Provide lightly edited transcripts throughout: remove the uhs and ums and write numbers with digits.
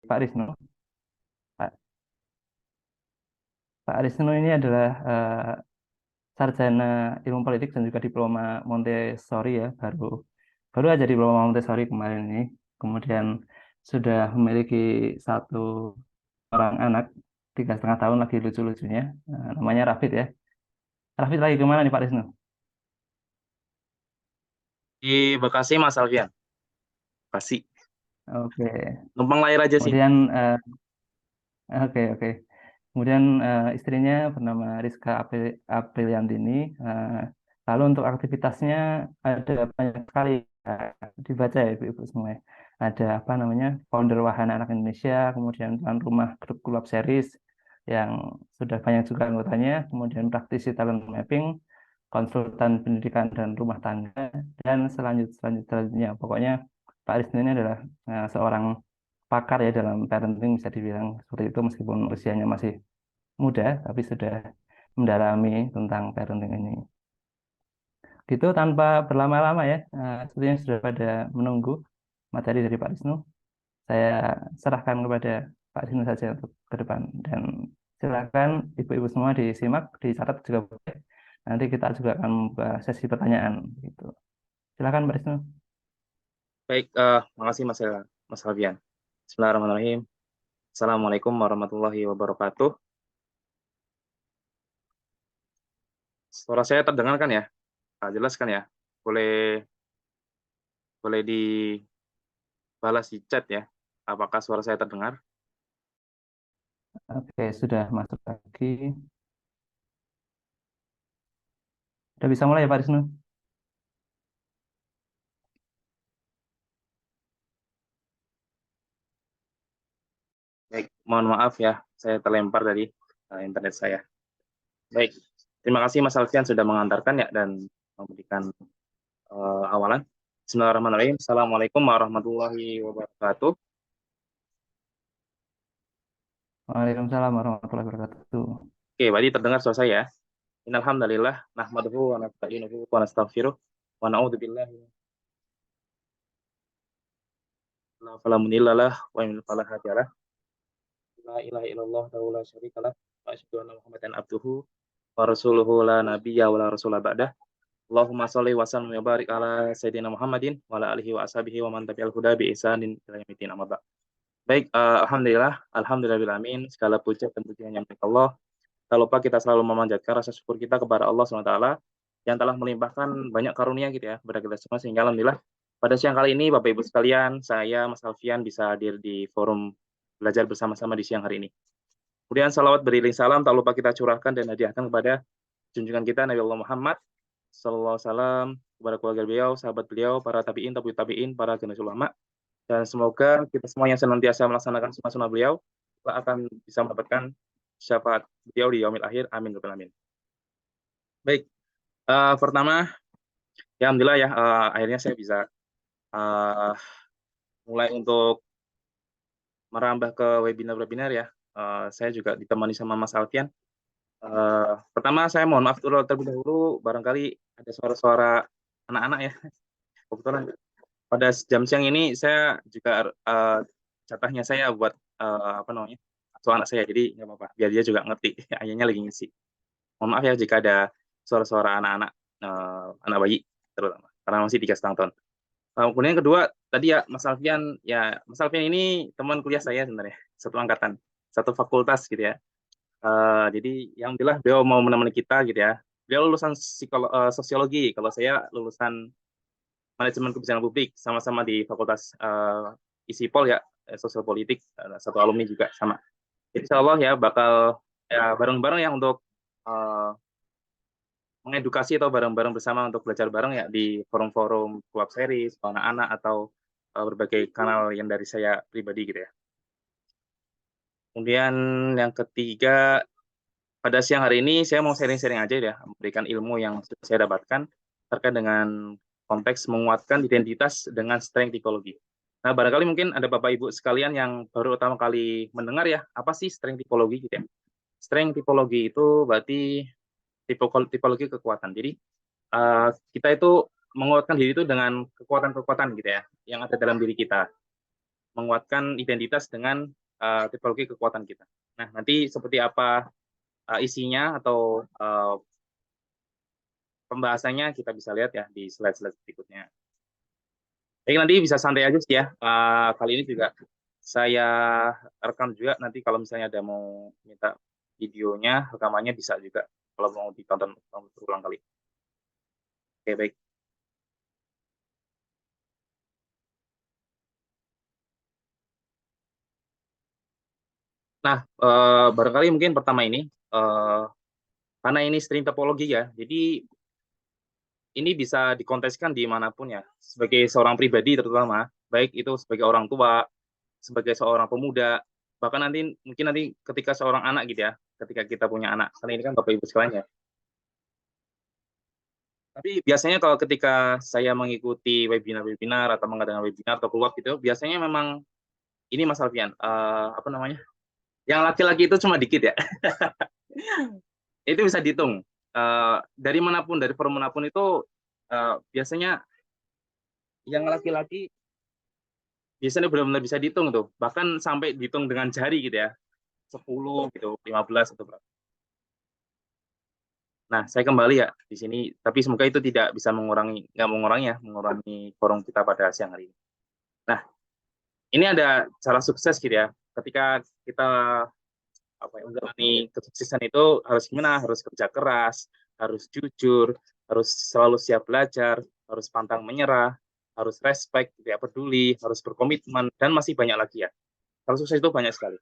Pak Risno. Pak, Pak Risno ini adalah sarjana ilmu politik dan juga diploma Montessori ya, baru baru aja diploma Montessori kemarin ini. Kemudian sudah memiliki satu orang anak 3,5 tahun lagi lucu-lucunya. Namanya Rafid ya. Rafid lagi kemana nih Pak Risno? Di Bekasi, Mas Alfian. Bekasi. Oke. Numpang layar aja sih. Kemudian oke oke. Kemudian istrinya bernama Rizka Apriliantini. Eh, Lalu untuk aktivitasnya ada banyak sekali dibaca ya Ibu-Ibu semua. Ada apa namanya founder Wahana Anak Indonesia, kemudian tuan rumah grup Kulab Series yang sudah banyak juga anggotanya, kemudian praktisi talent mapping, konsultan pendidikan dan rumah tangga, dan selanjutnya. Pokoknya Pak Rizno ini adalah seorang pakar ya dalam parenting bisa dibilang seperti itu meskipun usianya masih muda tapi sudah mendalami tentang parenting ini. Gitu tanpa berlama-lama ya, sepertinya sudah pada menunggu materi dari Pak Wisnu. Saya serahkan kepada Pak Wisnu saja untuk ke depan dan silakan ibu-ibu semua disimak, dicatat juga boleh. Nanti kita juga akan membuka sesi pertanyaan gitu. Silakan Pak Wisnu. Baik, makasih Mas Alfian. Bismillahirrahmanirrahim. Assalamualaikum warahmatullahi wabarakatuh. Suara saya terdengar kan ya? Jelas kan ya? Boleh boleh dibalas di chat ya. Apakah suara saya terdengar? Oke, sudah masuk lagi. Sudah bisa mulai ya Pak Wisnu? Baik, mohon maaf ya, saya terlempar dari internet saya. Baik, terima kasih Mas Alfian sudah mengantarkan ya dan memberikan awalan. Bismillahirrahmanirrahim. Assalamualaikum warahmatullahi wabarakatuh. Waalaikumsalam warahmatullahi wabarakatuh. Oke, berarti terdengar suara saya. Innalhamdalillah, nahmaduhu wa nasta'inuhu wa nastaghfiruh wa na'udzubillahi fala mudhillalah wa min fala hadiyalah. La ilaha illallah wa la syarikalah wa asyhadu anna Muhammadan abduhu wa rasuluhu la nabiyya wa la rasula ba'dah. Allahumma shalli wa sallim wa barik ala sayyidina Muhammadin wa ala alihi wa ashabihi wa man tabi'al huda bi ihsanin ila yaumil amma ba'd. Baik, alhamdulillah bil alamin. Segala puji dan pujian yang milik Allah. Tak lupa kita selalu memanjatkan rasa syukur kita kepada Allah SWT yang telah melimpahkan banyak karunia gitu ya kepada kita semua sehingga alhamdulillah pada siang kali ini Bapak Ibu sekalian, saya Mas Alfian bisa hadir di forum belajar bersama-sama di siang hari ini. Kemudian salawat beriring salam tak lupa kita curahkan dan hadiahkan kepada junjungan kita Nabi Allah Muhammad sallallahu alaihi wasallam, kepada keluarga beliau, sahabat beliau, para tabi'in, tabi'ut tabi'in, para generasi ulama, dan semoga kita semua yang senantiasa melaksanakan sunnah-sunnah beliau akan bisa mendapatkan syafaat beliau di yaumil akhir. Amin. Amin. Baik, pertama, ya alhamdulillah ya, akhirnya saya bisa uh, mulai untuk merambah ke webinar-webinar ya. Saya juga ditemani sama Mas Alfian. Pertama, saya mohon maaf dulu terlebih dahulu, barangkali ada suara-suara anak-anak ya. Kebetulan pada jam siang ini saya juga jatahnya saya buat apa namanya soal anak saya, jadi nggak apa-apa, biar dia juga ngerti. Ayahnya lagi ngisi. Mohon maaf ya jika ada suara-suara anak-anak, anak bayi terutama, karena masih 3,5 tahun. Kemudian yang kedua, tadi ya Mas Alfian ini teman kuliah saya sebenarnya, satu angkatan, satu fakultas gitu ya. Jadi yang alhamdulillah beliau mau menemani kita gitu ya. Beliau lulusan sosiologi, kalau saya lulusan manajemen kebijakan publik, sama-sama di fakultas ISIPOL ya, sosial politik, satu alumni juga sama. Jadi insya Allah ya bakal ya bareng-bareng ya untuk uh, mengedukasi atau bareng-bareng bersama untuk belajar bareng ya di forum-forum Club Series, anak-anak atau berbagai kanal yang dari saya pribadi gitu ya. Kemudian yang ketiga, pada siang hari ini saya mau sharing-sharing aja ya, memberikan ilmu yang sudah saya dapatkan terkait dengan konteks menguatkan identitas dengan strength typology. Nah, barangkali mungkin ada Bapak Ibu sekalian yang baru pertama kali mendengar ya, apa sih strength typology gitu ya. Strength typology itu berarti tipologi kekuatan. Jadi kita itu menguatkan diri itu dengan kekuatan-kekuatan gitu ya, yang ada dalam diri kita. menguatkan identitas dengan tipologi kekuatan kita. Nah, nanti seperti apa isinya atau pembahasannya kita bisa lihat ya di slide-slide berikutnya. Jadi nanti bisa santai aja sih ya. Kali ini juga saya rekam juga, nanti kalau misalnya ada mau minta videonya, rekamannya bisa juga kalau mau ditonton berulang kali. Oke, baik. Nah, barangkali mungkin pertama ini, karena ini stream topologi ya, jadi ini bisa dikonteskan di manapun ya, sebagai seorang pribadi terutama, baik itu sebagai orang tua, sebagai seorang pemuda, bahkan mungkin nanti ketika seorang anak gitu ya, ketika kita punya anak, karena ini kan Bapak Ibu sekalian ya. Tapi biasanya kalau ketika saya mengikuti webinar-webinar atau mengadakan webinar atau keluar gitu, biasanya memang ini Mas Alfian, apa namanya? Yang laki-laki itu cuma dikit ya. Itu bisa dihitung. Dari manapun, dari forum manapun itu biasanya yang laki-laki biasanya benar-benar bisa dihitung tuh. Bahkan sampai dihitung dengan jari gitu ya. 10 gitu, 15 atau berapa. Nah, saya kembali ya di sini, tapi semoga itu tidak bisa nggak mengurangi ya, mengurangi forum kita pada siang hari ini. Nah, ini ada cara sukses gitu ya. Ketika kita menjalani kesuksesan itu harus gimana? Harus kerja keras, harus jujur, harus selalu siap belajar, harus pantang menyerah, harus respect, tidak peduli, harus berkomitmen, dan masih banyak lagi ya. Cara sukses itu banyak sekali.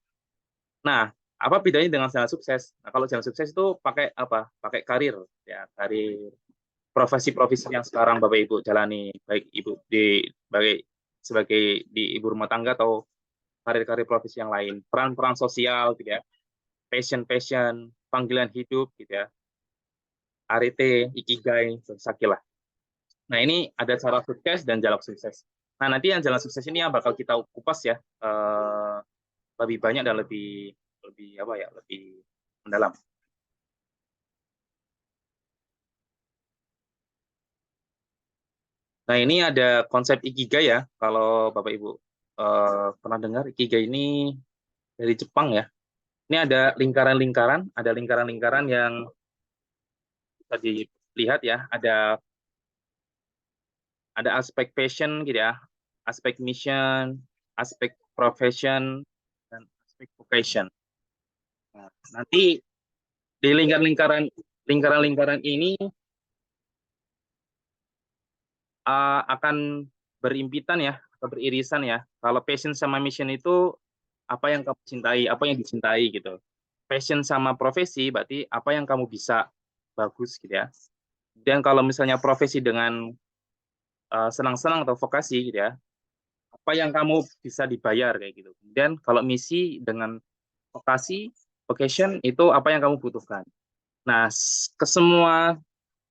Nah, apa bedanya dengan jalan sukses? Nah, kalau jalan sukses itu pakai apa? Pakai karir, ya, karir, profesi-profesi yang sekarang Bapak Ibu jalani, baik Ibu sebagai di ibu rumah tangga atau karir-karir profesi yang lain, peran-peran sosial, gitu ya, passion, panggilan hidup, gitu ya, arete, ikigai, sakilah. Nah, ini ada cara sukses dan jalan sukses. Nah, nanti yang jalan sukses ini yang bakal kita kupas ya, lebih banyak dan lebih apa ya, lebih mendalam. Nah, ini ada konsep ikigai ya, kalau Bapak Ibu pernah dengar, ikigai ini dari Jepang ya. Ini ada lingkaran-lingkaran yang bisa dilihat ya, ada aspek passion gitu ya, aspek mission, aspek profession, dan aspek vocation. Nah, nanti di lingkaran-lingkaran ini akan berimpitan ya, atau beririsan ya. Kalau passion sama mission itu apa yang kamu cintai, apa yang dicintai gitu. Passion sama profesi berarti apa yang kamu bisa bagus gitu ya. Dan kalau misalnya profesi dengan senang-senang atau vokasi gitu ya, apa yang kamu bisa dibayar kayak gitu. Kemudian kalau misi dengan vokasi, vocation itu apa yang kamu butuhkan. Nah, kesemua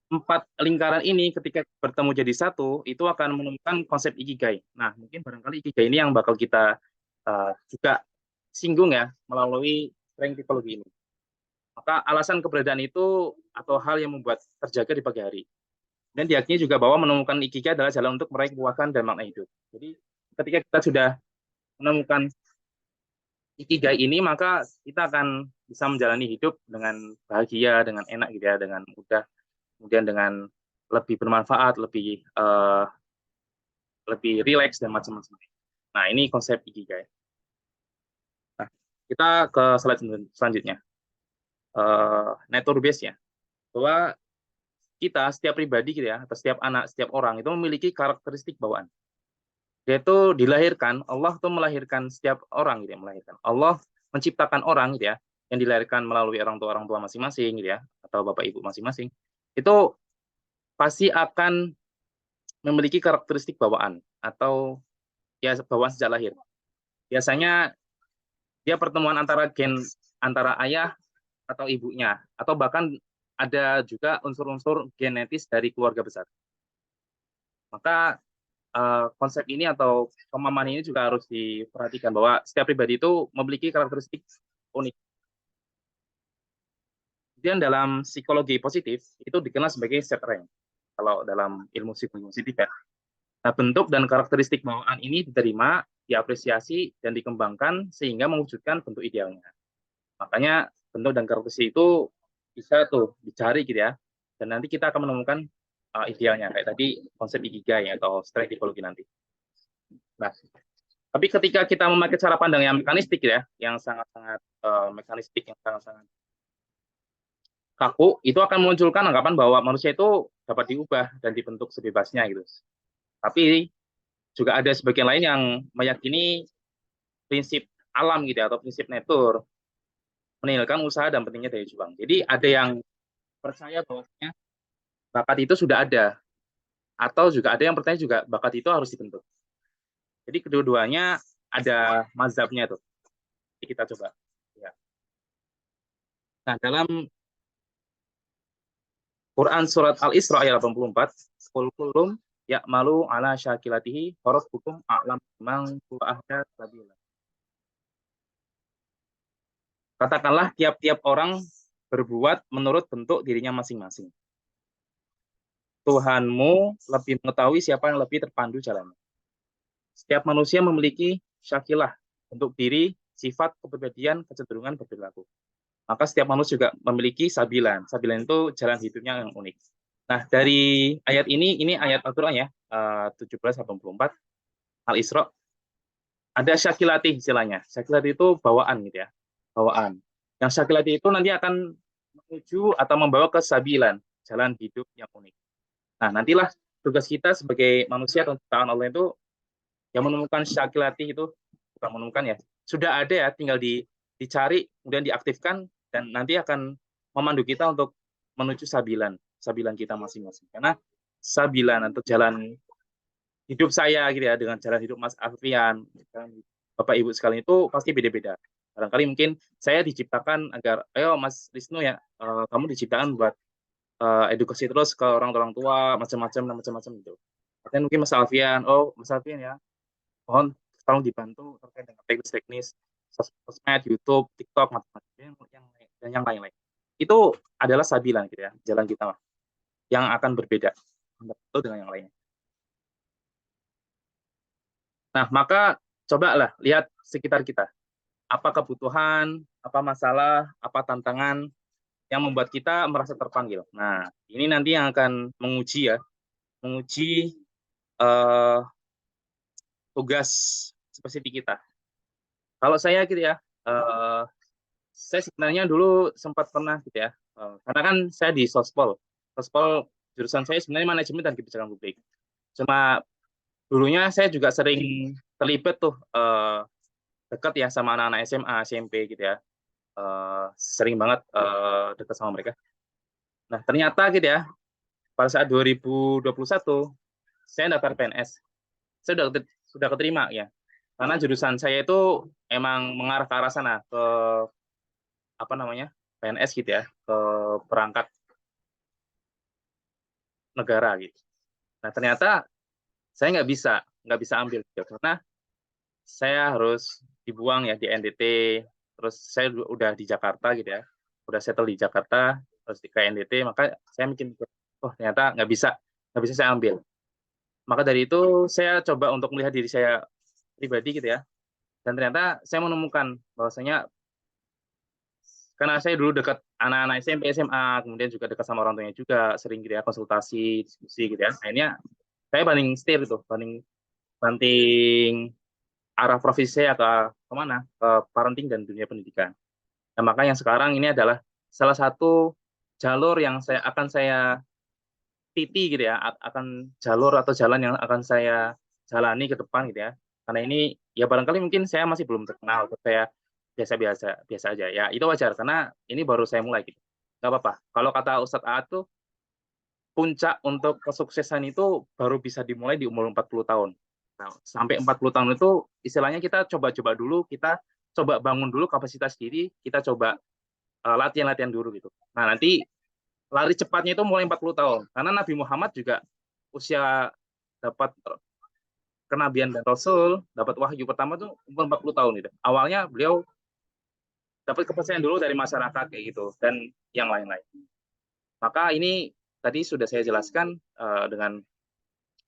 4 lingkaran ini ketika bertemu jadi satu, itu akan menemukan konsep ikigai. Nah, mungkin barangkali ikigai ini yang bakal kita juga singgung ya melalui strength typology ini. Maka alasan keberadaan itu atau hal yang membuat terjaga di pagi hari. Dan diyakini juga bahwa menemukan ikigai adalah jalan untuk meraih kepuasan dan makna hidup. Jadi ketika kita sudah menemukan ikigai ini, maka kita akan bisa menjalani hidup dengan bahagia, dengan enak gitu ya, dengan mudah, kemudian dengan lebih bermanfaat, lebih rileks dan macam-macam. Nah, ini konsep ikigai. Nah, kita ke slide selanjutnya. Nature base ya. Bahwa kita setiap pribadi gitu ya, atau setiap anak, setiap orang itu memiliki karakteristik bawaan. Dia itu dilahirkan, Allah tuh melahirkan setiap orang gitu ya, melahirkan. Allah menciptakan orang gitu ya, yang dilahirkan melalui orang tua masing-masing gitu ya, atau bapak ibu masing-masing. Itu pasti akan memiliki karakteristik bawaan atau ya bawaan sejak lahir. Biasanya dia pertemuan antara gen antara ayah atau ibunya, atau bahkan ada juga unsur-unsur genetis dari keluarga besar. Maka konsep ini atau pemahaman ini juga harus diperhatikan bahwa setiap pribadi itu memiliki karakteristik unik. Kemudian dalam psikologi positif itu dikenal sebagai set rank. Kalau dalam ilmu psikologi positif ya. Nah, bentuk dan karakteristik bawaan ini diterima diapresiasi dan dikembangkan sehingga mewujudkan bentuk idealnya. Makanya bentuk dan karakteristik itu bisa tuh dicari gitu ya. Dan nanti kita akan menemukan idealnya kayak tadi konsep ikigai atau strength typology nanti. Nah, tapi ketika kita memakai cara pandang yang mekanistik ya, yang sangat-sangat mekanistik, yang sangat-sangat kaku, itu akan memunculkan anggapan bahwa manusia itu dapat diubah dan dibentuk sebebasnya gitu. Tapi juga ada sebagian lain yang meyakini prinsip alam gitu ya, atau prinsip nature, meninggalkan usaha dan pentingnya daya juang. Jadi ada yang percaya bahwasanya bakat itu sudah ada, atau juga ada yang percaya juga bakat itu harus dibentuk. Jadi kedua-duanya ada mazhabnya tuh. Jadi kita coba. Ya. Nah, dalam Quran surat Al-Isra ayat 84, "Qul kullum ya'malu ala syakilatihi wa rabbukum a'lam biman huwa ahda sabila." Katakanlah tiap-tiap orang berbuat menurut bentuk dirinya masing-masing. Tuhanmu lebih mengetahui siapa yang lebih terpandu jalannya. Setiap manusia memiliki syakilah untuk diri, sifat, kepribadian, kecenderungan berperilaku. Maka setiap manusia juga memiliki sabilan. Sabilan itu jalan hidupnya yang unik. Nah, dari ayat ini ayat Al-Quran ya, 1784, Al-Isra, ada syakilati istilahnya. Syakilati itu bawaan gitu ya, bawaan. Yang syakilati itu nanti akan menuju atau membawa ke sabilan, jalan hidup yang unik. Nah, nantilah tugas kita sebagai manusia atau ciptaan Allah itu yang menemukan syakilati itu, bukan menemukan ya, sudah ada ya, tinggal dicari, kemudian diaktifkan, dan nanti akan memandu kita untuk menuju sabilan kita masing-masing. Karena sabilan atau jalan hidup saya gitu ya, dengan jalan hidup Mas Alfian, Bapak Ibu sekalian itu pasti beda-beda. Barangkali mungkin saya diciptakan agar, ayo Mas Wisnu ya, kamu diciptakan buat edukasi terus ke orang tua, macam-macam gitu. Dan mungkin Mas Alfian, oh Mas Alfian ya, mohon tolong dibantu terkait dengan teknis-teknis sosmed, YouTube, TikTok, macam-macam dan yang lain-lain. Itu adalah sabilan gitu ya, jalan kita yang akan berbeda satu dengan yang lainnya. Nah, maka cobalah lihat sekitar kita. Apa kebutuhan, apa masalah, apa tantangan yang membuat kita merasa terpanggil. Nah, ini nanti yang akan menguji ya, menguji tugas spesifik kita. Kalau saya gitu ya, saya sebenarnya dulu sempat pernah gitu ya, karena kan saya di Sospol jurusan saya sebenarnya manajemen dan kebijakan publik. Cuma dulunya saya juga sering terlibat tuh dekat ya sama anak-anak SMA, SMP gitu ya, sering banget dekat sama mereka. Nah ternyata gitu ya, pada saat 2021 saya daftar PNS, saya sudah keterima ya, karena jurusan saya itu emang mengarah ke arah sana, ke apa namanya, PNS gitu ya, ke perangkat negara gitu. Nah ternyata saya nggak bisa ambil gitu, karena saya harus dibuang ya di NTT, terus saya udah di Jakarta gitu ya, udah settle di Jakarta, terus ke NTT, maka saya mikir, oh ternyata nggak bisa saya ambil. Maka dari itu saya coba untuk melihat diri saya pribadi gitu ya, dan ternyata saya menemukan bahwasanya karena saya dulu dekat anak-anak SMP, SMA, kemudian juga dekat sama orang tuanya juga, sering gitu ya, konsultasi, diskusi gitu ya. Akhirnya saya banding setir itu, banding arah profesi saya ke mana? Ke parenting dan dunia pendidikan. Nah, maka yang sekarang ini adalah salah satu jalur yang akan saya titi gitu ya, akan jalur atau jalan yang akan saya jalani ke depan gitu ya. Karena ini ya barangkali mungkin saya masih belum terkenal, atau saya biasa aja. Ya, itu wajar karena ini baru saya mulai gitu. Nggak apa-apa. Kalau kata Ustadz Aat tuh, puncak untuk kesuksesan itu baru bisa dimulai di umur 40 tahun. Nah, sampai 40 tahun itu istilahnya kita coba-coba dulu, kita coba bangun dulu kapasitas diri, kita coba latihan-latihan dulu gitu. Nah, nanti lari cepatnya itu mulai 40 tahun. Karena Nabi Muhammad juga usia dapat kenabian dan rasul, dapat wahyu pertama tuh umur 40 tahun gitu. Awalnya beliau dapat kepercayaan dulu dari masyarakat kayak gitu dan yang lain-lain. Maka ini tadi sudah saya jelaskan dengan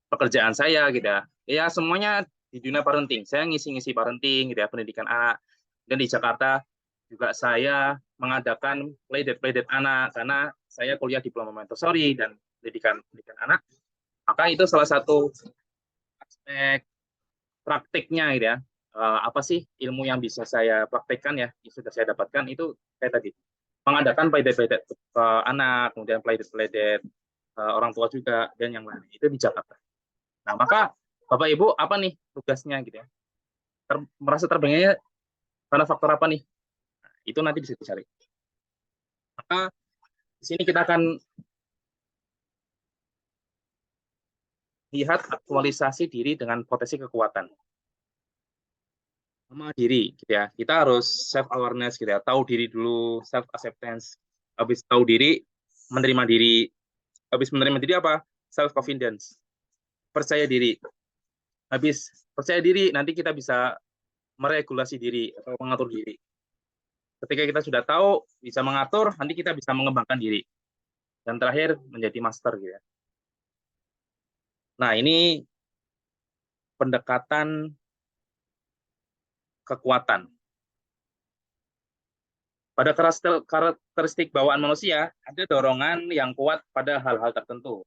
pekerjaan saya gitu ya. Ya semuanya di dunia parenting. Saya ngisi-ngisi parenting gitu ya, pendidikan anak. Dan di Jakarta juga saya mengadakan playdate anak karena saya kuliah diploma Montessori dan pendidikan anak. Maka itu salah satu aspek praktiknya gitu ya. Apa sih ilmu yang bisa saya praktekkan ya, yang sudah saya dapatkan itu kayak tadi. Mengadakan playdate ke anak, kemudian playdate orang tua juga, dan yang lain. Itu di Jakarta. Nah, maka Bapak Ibu, apa nih tugasnya gitu ya? Merasa terbengongnya karena faktor apa nih? Nah, itu nanti bisa dicari. Maka di sini kita akan lihat aktualisasi diri dengan potensi kekuatan. Sama diri gitu ya. Kita harus self awareness gitu ya. Tahu diri dulu, self acceptance. Habis tahu diri, menerima diri. Habis menerima diri apa? Self confidence. Percaya diri. Habis percaya diri, nanti kita bisa meregulasi diri atau mengatur diri. Ketika kita sudah tahu, bisa mengatur, nanti kita bisa mengembangkan diri. Dan terakhir, menjadi master gitu ya. Nah, ini pendekatan kekuatan. Pada karakteristik bawaan manusia, ada dorongan yang kuat pada hal-hal tertentu.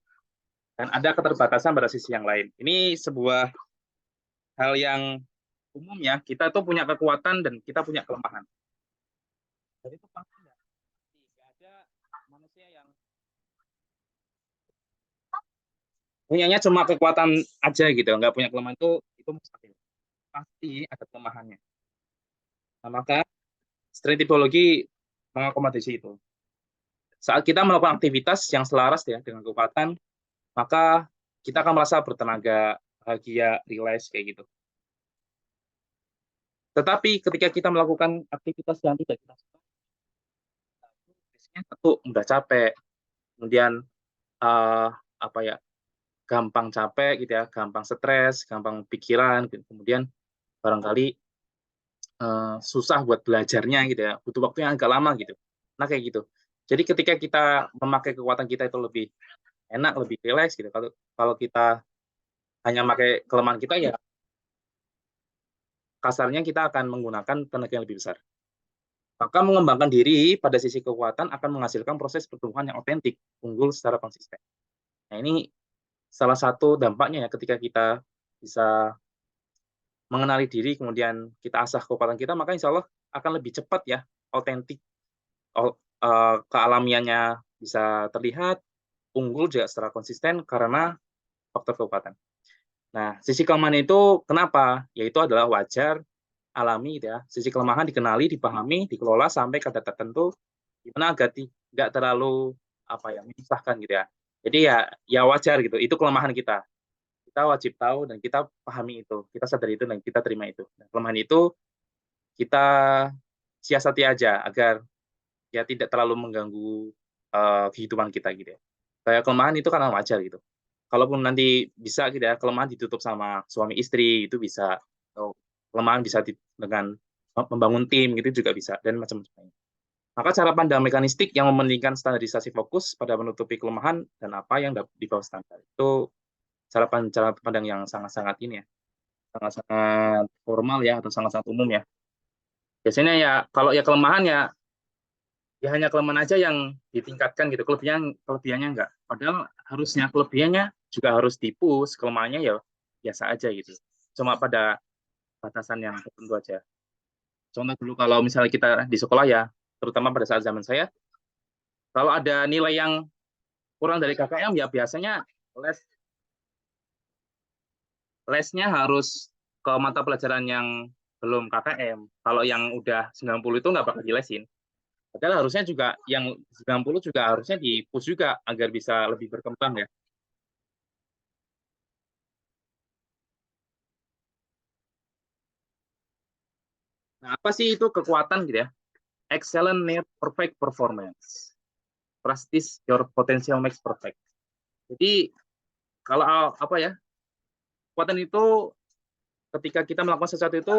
Dan ada keterbatasan pada sisi yang lain. Ini sebuah hal yang umum ya, kita tuh punya kekuatan dan kita punya kelemahan. Jadi itu pasti tidak ada manusia yang punyanya cuma kekuatan aja gitu, nggak punya kelemahan itu mustahil. Pasti ada kelemahannya. Nah, maka strength typology mengakomodasi itu. Saat kita melakukan aktivitas yang selaras ya dengan kekuatan, maka kita akan merasa bertenaga, bahagia, relax kayak gitu. Tetapi ketika kita melakukan aktivitas yang tidak kita suka, biasanya satu mudah capek, kemudian apa ya, gampang capek gitu ya, gampang stres, gampang pikiran, kemudian barangkali susah buat belajarnya gitu ya, butuh waktu yang agak lama gitu. Nah kayak gitu. Jadi ketika kita memakai kekuatan kita itu lebih enak, lebih rileks gitu. Kalau kita hanya memakai kelemahan kita ya kasarnya kita akan menggunakan tenaga yang lebih besar. Maka mengembangkan diri pada sisi kekuatan akan menghasilkan proses pertumbuhan yang otentik, unggul secara konsisten. Nah ini salah satu dampaknya ya ketika kita bisa mengenali diri, kemudian kita asah kekuatan kita, maka insya Allah akan lebih cepat ya, otentik, kealamiannya bisa terlihat, unggul juga secara konsisten karena faktor kekuatan. Nah, sisi kelemahan itu kenapa? Yaitu adalah wajar, alami gitu ya. Sisi kelemahan dikenali, dipahami, dikelola sampai kadar tertentu di mana agar tidak terlalu apa ya, menyusahkan gitu ya. Jadi ya wajar gitu. Itu kelemahan kita. Kita wajib tahu dan kita pahami itu. Kita sadar itu dan kita terima itu. Nah, kelemahan itu kita siasati aja agar ya tidak terlalu mengganggu kehidupan kita gitu ya. Kayak kelemahan itu karena wajar gitu. Kalaupun nanti bisa gitu ya, kelemahan ditutup sama suami istri itu bisa, atau kelemahan bisa dengan membangun tim gitu juga bisa dan macam-macam. Maka cara pandang mekanistik yang mementingkan standarisasi fokus pada menutupi kelemahan dan apa yang di bawah standar. Itu cara pandang yang sangat-sangat ini ya, sangat-sangat formal ya atau sangat-sangat umum ya. Biasanya ya kalau ya kelemahan ya hanya kelemahan aja yang ditingkatkan gitu, kelebihannya enggak. Padahal harusnya kelebihannya juga harus dipus, kelemahannya ya biasa aja gitu. Cuma pada batasan yang tertentu aja. Contoh dulu kalau misalnya kita di sekolah ya, terutama pada saat zaman saya, kalau ada nilai yang kurang dari KKM ya biasanya lesnya harus ke mata pelajaran yang belum KKM. Kalau yang udah 90 itu nggak bakal dilesin. Padahal harusnya juga yang 90 juga harusnya di-push juga agar bisa lebih berkembang ya. Nah, apa sih itu kekuatan gitu ya? Excellent near perfect performance. Practice your potential makes perfect. Jadi kalau apa ya? Kekuatan itu ketika kita melakukan sesuatu itu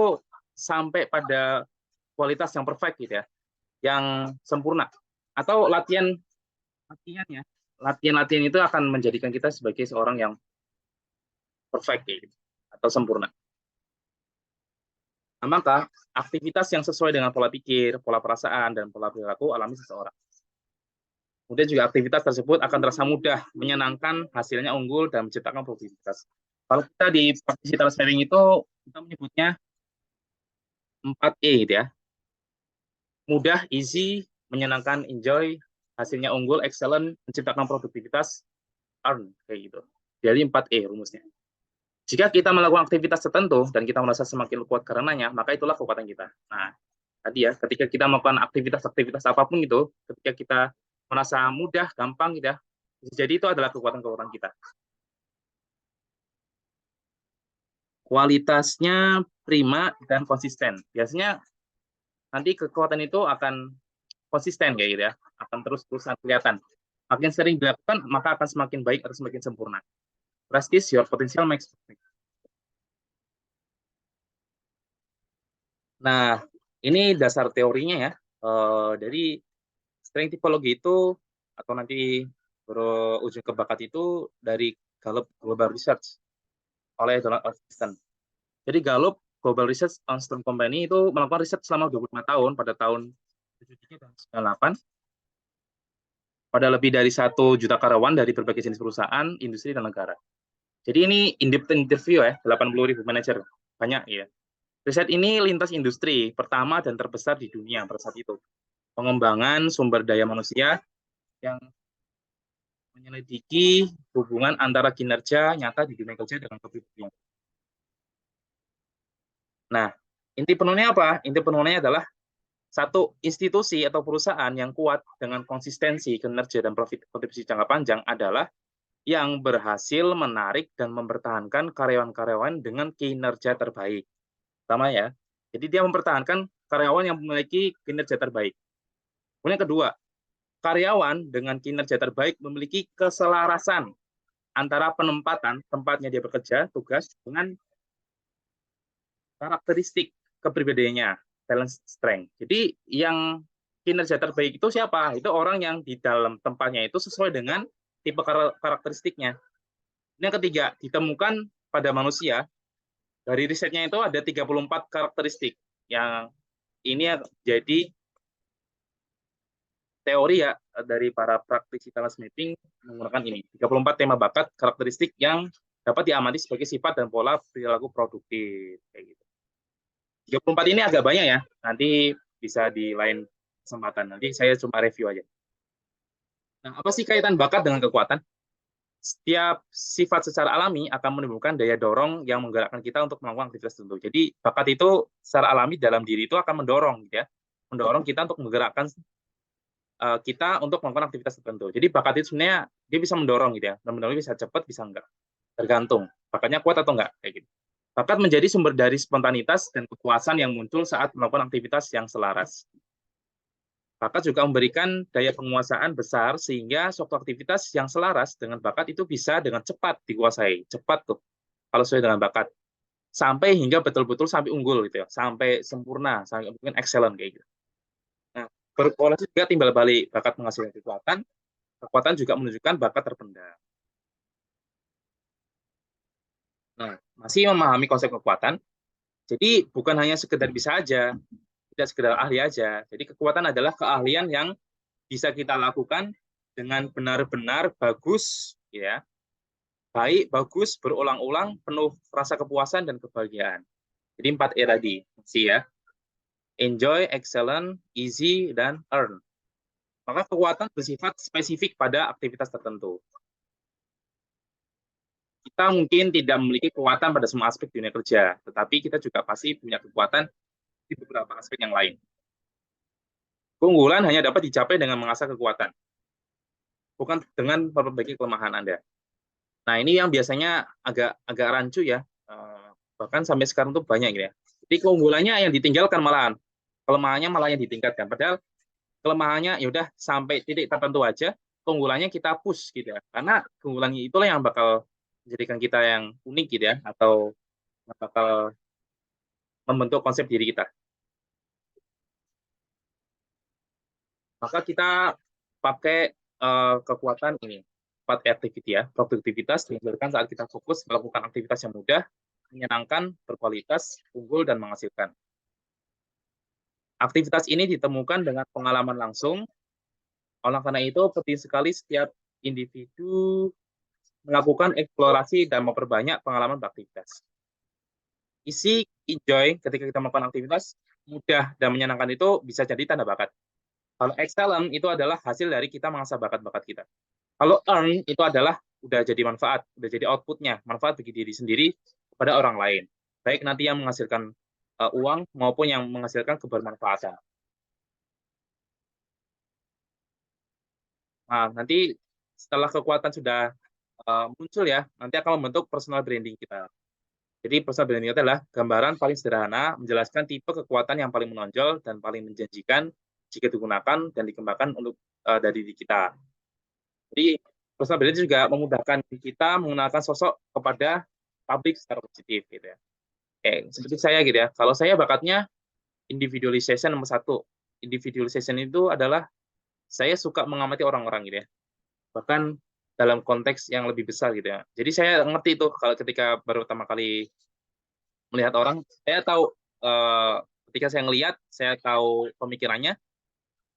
sampai pada kualitas yang perfect gitu ya, yang sempurna. Atau latihan ya. Latihan itu akan menjadikan kita sebagai seorang yang perfect gitu, atau sempurna. Nah, maka aktivitas yang sesuai dengan pola pikir, pola perasaan, dan pola perilaku alami seseorang. Kemudian juga aktivitas tersebut akan terasa mudah, menyenangkan, hasilnya unggul, dan menciptakan produktivitas. Kalau kita di praktisi talent mapping itu, kita menyebutnya 4E gitu ya. Mudah, easy, menyenangkan, enjoy, hasilnya unggul, excellent, menciptakan produktivitas, earn, kayak gitu. Jadi 4E rumusnya. Jika kita melakukan aktivitas tertentu dan kita merasa semakin kuat karenanya, maka itulah kekuatan kita. Nah, tadi ya, ketika kita melakukan aktivitas-aktivitas apapun itu, ketika kita merasa mudah, gampang gitu ya, jadi itu adalah kekuatan-kekuatan kita. Kualitasnya prima dan konsisten. Biasanya nanti kekuatan itu akan konsisten kayak gitu ya, akan terus-terusan kelihatan. Makin sering dilakukan, maka akan semakin baik atau semakin sempurna. Practice your potential makes perfect. Nah, ini dasar teorinya ya. Dari strength typology itu, atau nanti berujung ke bakat itu dari Gallup Global Research oleh Donald Austin. Jadi Gallup Global Research on Strength Company itu melakukan riset selama 25 tahun pada tahun 73 dan 98 pada lebih dari 1 juta karyawan dari berbagai jenis perusahaan, industri, dan negara. Jadi ini independent interview ya, 80.000 manajer. Banyak ya. Riset ini lintas industri pertama dan terbesar di dunia pada saat itu. Pengembangan sumber daya manusia yang menyelidiki hubungan antara kinerja nyata di dunia kerja dengan kepribadian. Nah, inti penuhnya apa? Inti penuhnya adalah satu institusi atau perusahaan yang kuat dengan konsistensi kinerja dan profit kontribusi jangka panjang adalah yang berhasil menarik dan mempertahankan karyawan-karyawan dengan kinerja terbaik. Pertama ya, jadi dia mempertahankan karyawan yang memiliki kinerja terbaik. Kemudian kedua, karyawan dengan kinerja terbaik memiliki keselarasan antara penempatan, tempatnya dia bekerja, tugas, dengan karakteristik kepribadiannya, talent strength. Jadi yang kinerja terbaik itu siapa? Itu orang yang di dalam tempatnya itu sesuai dengan tipe karakteristiknya. Yang ketiga, ditemukan pada manusia, dari risetnya itu ada 34 karakteristik yang ini jadi teori ya dari para praktisi talent mapping menggunakan ini. 34 tema bakat karakteristik yang dapat diamati sebagai sifat dan pola perilaku produktif kayak gitu. 34 ini agak banyak ya. Nanti bisa di lain kesempatan. Nanti saya cuma review aja. Nah, apa sih kaitan bakat dengan kekuatan? Setiap sifat secara alami akan menimbulkan daya dorong yang menggerakkan kita untuk melakukan aktivitas tertentu. Jadi bakat itu secara alami dalam diri itu akan mendorong, gitu ya, mendorong kita untuk menggerakkan kita untuk melakukan aktivitas tertentu. Jadi bakat itu sebenarnya dia bisa mendorong, gitu ya, dan mendorong bisa cepat, bisa enggak, tergantung bakatnya kuat atau enggak, kayak gitu. Bakat menjadi sumber dari spontanitas dan kepuasan yang muncul saat melakukan aktivitas yang selaras. Bakat juga memberikan daya penguasaan besar sehingga suatu aktivitas yang selaras dengan bakat itu bisa dengan cepat dikuasai. Cepat tuh kalau sesuai dengan bakat. Sampai hingga betul-betul sampai unggul gitu ya, sampai sempurna, sampai mungkin excellent kayak gitu. Nah, berkorelasi juga timbal balik, bakat menghasilkan kekuatan, kekuatan juga menunjukkan bakat terpendam. Nah, masih memahami konsep kekuatan, jadi bukan hanya sekedar bisa aja, tidak sekedar ahli aja. Jadi kekuatan adalah keahlian yang bisa kita lakukan dengan benar-benar bagus, ya, baik, bagus, berulang-ulang, penuh rasa kepuasan dan kebahagiaan. Jadi 4E tadi, sih ya. Enjoy, excellent, easy, dan earn. Maka kekuatan bersifat spesifik pada aktivitas tertentu. Kita mungkin tidak memiliki kekuatan pada semua aspek dunia kerja, tetapi kita juga pasti punya kekuatan di beberapa aspek yang lain. Keunggulan hanya dapat dicapai dengan mengasah kekuatan, bukan dengan memperbaiki kelemahan Anda. Nah, ini yang biasanya agak rancu ya, bahkan sampai sekarang tuh banyak gitu ya. Jadi keunggulannya yang ditinggalkan malahan, kelemahannya malah yang ditingkatkan. Padahal kelemahannya ya udah sampai titik tertentu aja, keunggulannya kita push gitu ya. Karena keunggulannya itulah yang bakal menjadikan kita yang unik gitu ya, atau bakal membentuk konsep diri kita. Maka kita pakai kekuatan ini, 4 activity ya, produktivitas dihasilkan saat kita fokus melakukan aktivitas yang mudah, menyenangkan, berkualitas, unggul, dan menghasilkan. Aktivitas ini ditemukan dengan pengalaman langsung. Oleh karena itu, penting sekali setiap individu melakukan eksplorasi dan memperbanyak pengalaman beraktivitas. Isi enjoy ketika kita melakukan aktivitas mudah dan menyenangkan itu bisa jadi tanda bakat. Kalau excellent itu adalah hasil dari kita mengasah bakat-bakat kita. Kalau earn itu adalah udah jadi manfaat, udah jadi outputnya, manfaat bagi diri sendiri kepada orang lain. Baik nanti yang menghasilkan uang maupun yang menghasilkan kebermanfaatan. Nah, nanti setelah kekuatan sudah muncul ya, nanti akan membentuk personal branding kita. Jadi personal branding itu adalah gambaran paling sederhana menjelaskan tipe kekuatan yang paling menonjol dan paling menjanjikan jika digunakan dan dikembangkan untuk dari diri kita. Jadi personal branding juga memudahkan kita mengenalkan sosok kepada publik secara positif gitu ya. Seperti saya gitu ya. Kalau saya bakatnya individualization nomor satu. Individualization itu adalah saya suka mengamati orang-orang gitu ya. Bahkan dalam konteks yang lebih besar gitu ya. Jadi saya ngerti tuh kalau ketika baru pertama kali melihat orang, saya tahu ketika saya ngelihat, saya tahu pemikirannya,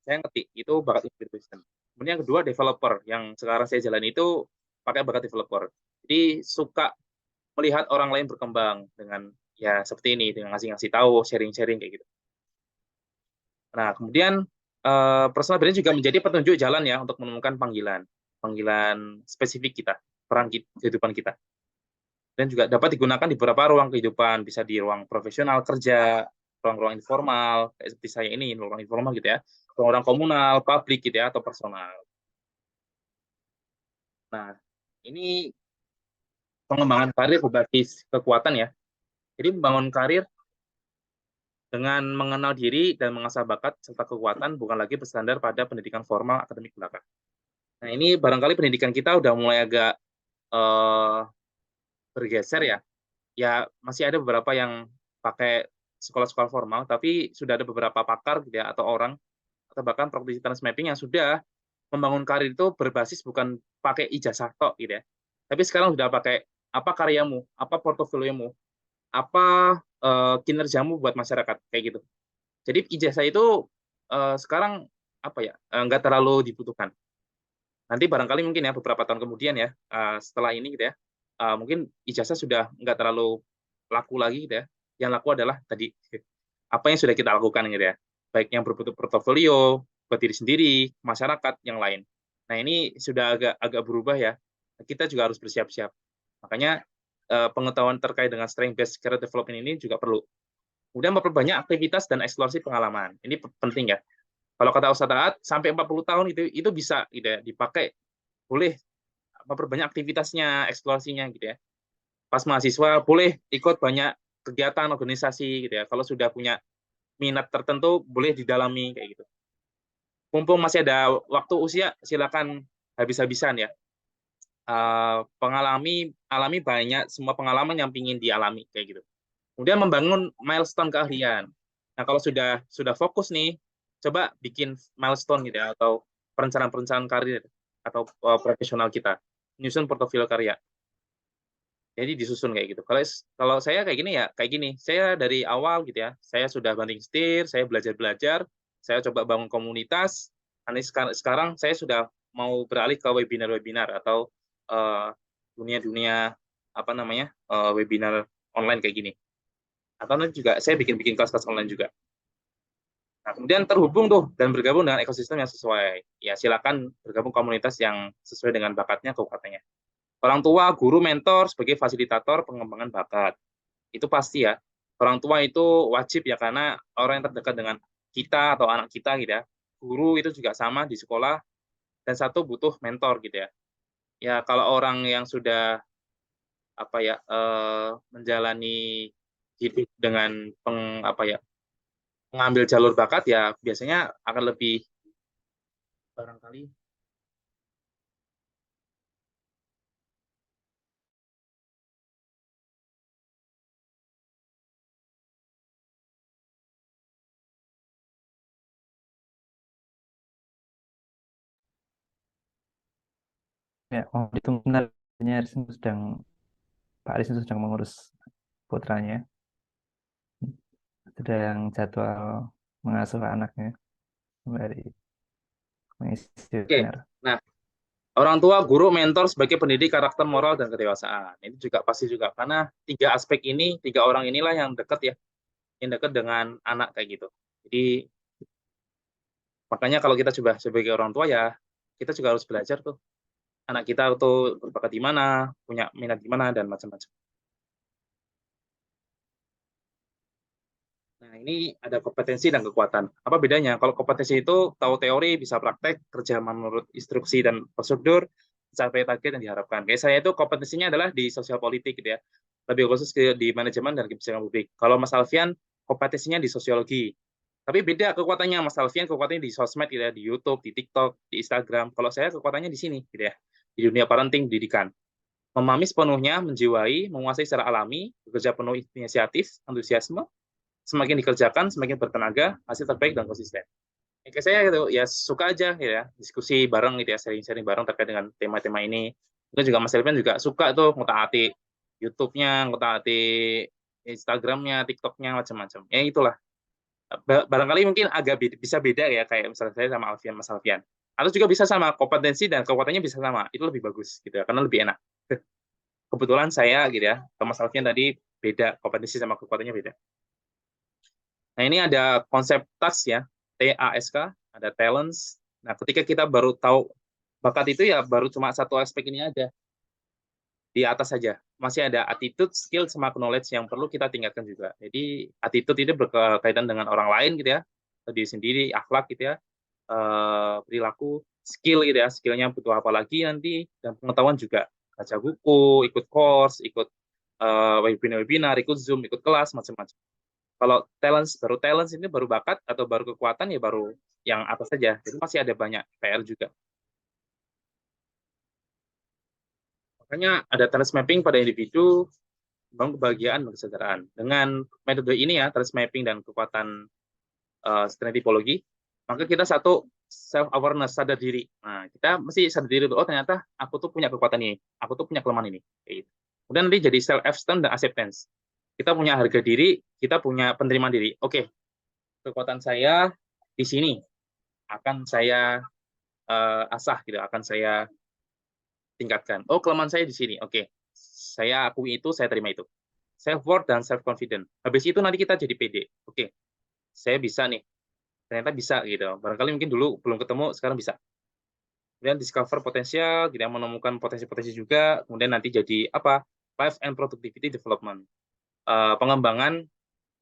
saya ngerti itu bakat individualism. Kemudian yang kedua developer, yang sekarang saya jalani itu pakai bakat developer. Jadi suka melihat orang lain berkembang dengan ya seperti ini, dengan ngasih-ngasih tahu, sharing-sharing kayak gitu. Nah, kemudian personal branding juga menjadi petunjuk jalan ya untuk menemukan panggilan spesifik kita, peran kehidupan kita. Dan juga dapat digunakan di beberapa ruang kehidupan, bisa di ruang profesional kerja, ruang-ruang informal, kayak seperti saya ini, ruang informal gitu ya, ruang-ruang komunal, publik gitu ya, atau personal. Nah, ini pengembangan karir berbasis kekuatan ya. Jadi membangun karir dengan mengenal diri dan mengasah bakat serta kekuatan bukan lagi bersandar pada pendidikan formal akademik belaka. Nah, ini barangkali pendidikan kita udah mulai agak eh, bergeser ya. Ya, masih ada beberapa yang pakai sekolah-sekolah formal, tapi sudah ada beberapa pakar gitu ya, atau orang, atau bahkan praktisi trans mapping yang sudah membangun karir itu berbasis bukan pakai ijazah tok gitu ya. Tapi sekarang sudah pakai apa karyamu, apa portofoliomu, apa kinerjamu buat masyarakat kayak gitu. Jadi ijazah itu sekarang apa ya nggak terlalu dibutuhkan. Nanti barangkali mungkin ya beberapa tahun kemudian ya setelah ini gitu ya mungkin ijazah sudah nggak terlalu laku lagi gitu ya. Yang laku adalah tadi apa yang sudah kita lakukan gitu ya. Baik yang berbentuk portofolio buat diri sendiri, masyarakat, yang lain. Nah ini sudah agak agak berubah ya. Kita juga harus bersiap-siap. Makanya pengetahuan terkait dengan strength based career development ini juga perlu. Kemudian memperbanyak aktivitas dan eksplorasi pengalaman. Ini penting ya. Kalau kata Ustaz Taat, sampai 40 tahun itu bisa gitu ya, dipakai. Boleh memperbanyak aktivitasnya, eksplorasinya gitu ya. Pas mahasiswa boleh ikut banyak kegiatan organisasi gitu ya. Kalau sudah punya minat tertentu boleh didalami kayak gitu. Mumpung masih ada waktu usia, silakan habis-habisan ya. Alami banyak semua pengalaman yang ingin dialami kayak gitu. Kemudian membangun milestone keahlian. Nah, kalau sudah fokus nih, coba bikin milestone gitu ya atau perencanaan-perencanaan karir atau profesional kita. Nyusun portofolio karya. Jadi disusun kayak gitu. Kalau saya kayak gini ya, kayak gini. Saya dari awal gitu ya, saya sudah banting setir, saya belajar-belajar, saya coba bangun komunitas. Nanti sekarang saya sudah mau beralih ke webinar-webinar atau dunia-dunia apa namanya webinar online kayak gini. Atau nanti juga saya bikin kelas-kelas online juga. Nah, kemudian terhubung tuh dan bergabung dengan ekosistem yang sesuai. Ya, silakan bergabung komunitas yang sesuai dengan bakatnya, kekuatannya. Orang tua, guru, mentor sebagai fasilitator pengembangan bakat. Itu pasti ya. Orang tua itu wajib ya karena orang yang terdekat dengan kita atau anak kita gitu ya. Guru itu juga sama di sekolah dan satu butuh mentor gitu ya. Ya kalau orang yang sudah apa ya menjalani hidup dengan apa ya mengambil jalur bakat ya biasanya akan lebih barangkali Ya, oh itu benar. Artinya Pak Aris sedang mengurus putranya. Sedang jadwal. mengasuh anaknya dari Oke. misioner. Nah, orang tua, guru, mentor sebagai pendidik karakter moral dan kedewasaan. Ini juga pasti juga karena tiga aspek ini, tiga orang inilah yang dekat ya, yang dekat dengan anak kayak gitu. Jadi makanya kalau kita coba sebagai orang tua ya, kita juga harus belajar tuh anak kita tuh berbakat di mana, punya minat di mana dan macam-macam. Nah, ini ada kompetensi dan kekuatan. Apa bedanya? Kalau kompetensi itu tahu teori, bisa praktek, kerja menurut instruksi dan prosedur, capai target yang diharapkan. Kayak saya itu kompetensinya adalah di sosial politik gitu ya. Lebih khusus di manajemen dan kebijakan publik. Kalau Mas Alfian kompetensinya di sosiologi. Tapi beda kekuatannya Mas Alfian, kekuatannya di sosmed gitu ya, di YouTube, di TikTok, di Instagram. Kalau saya kekuatannya di sini gitu ya. Di dunia parenting, pendidikan. Memahami sepenuhnya, menjiwai, menguasai secara alami, bekerja penuh inisiatif, antusiasme, semakin dikerjakan, semakin bertenaga, hasil terbaik dan konsisten. Kayak saya gitu, ya suka aja ya, diskusi bareng gitu ya, sharing-sharing bareng terkait dengan tema-tema ini. Mungkin juga Mas Elvian juga suka tuh ngutak-atik YouTube-nya, ngutak-atik Instagram-nya, TikTok-nya, macam-macam. Ya itulah. Barangkali mungkin agak bisa beda ya, kayak misalnya saya sama Alfian, Mas Alfian. Atau juga bisa sama, kompetensi dan kekuatannya bisa sama. Itu lebih bagus gitu ya, karena lebih enak. Kebetulan saya gitu ya, Mas Alfian tadi beda, kompetensi sama kekuatannya beda. Nah, ini ada konsep task ya, TASK, ada talents. Nah, ketika kita baru tahu bakat itu ya baru cuma satu aspek ini aja. Di atas saja. Masih ada attitude, skill, sama knowledge yang perlu kita tingkatkan juga. Jadi, attitude ini berkaitan dengan orang lain gitu ya, diri sendiri, akhlak gitu ya, perilaku, skill gitu ya, skillnya butuh apa lagi nanti, dan pengetahuan juga. Baca buku, ikut course, ikut webinar, ikut Zoom, ikut kelas, macam-macam. Kalau baru talents ini baru bakat atau baru kekuatan ya baru yang atas saja. Jadi masih ada banyak PR juga. Makanya ada talent mapping pada individu, membangun kebahagiaan dan kesejahteraan. Dengan metode ini ya, talent mapping dan kekuatan strength typology, maka kita satu self awareness, sadar diri. Nah, kita mesti sadar diri oh ternyata aku tuh punya kekuatan ini, aku tuh punya kelemahan ini. Gitu. Kemudian nanti jadi self esteem dan acceptance. Kita punya harga diri, kita punya penerimaan diri. Oke, kekuatan saya di sini akan saya asah gitu, akan saya tingkatkan. Oh, kelemahan saya di sini. Oke. Saya akui itu, saya terima itu. Self worth dan self confident. Habis itu nanti kita jadi pede. Oke. Saya bisa nih. Ternyata bisa gitu. Barangkali mungkin dulu belum ketemu, sekarang bisa. Kemudian discover potensial, kita menemukan potensi-potensi juga, kemudian nanti jadi apa? Life and productivity development. Pengembangan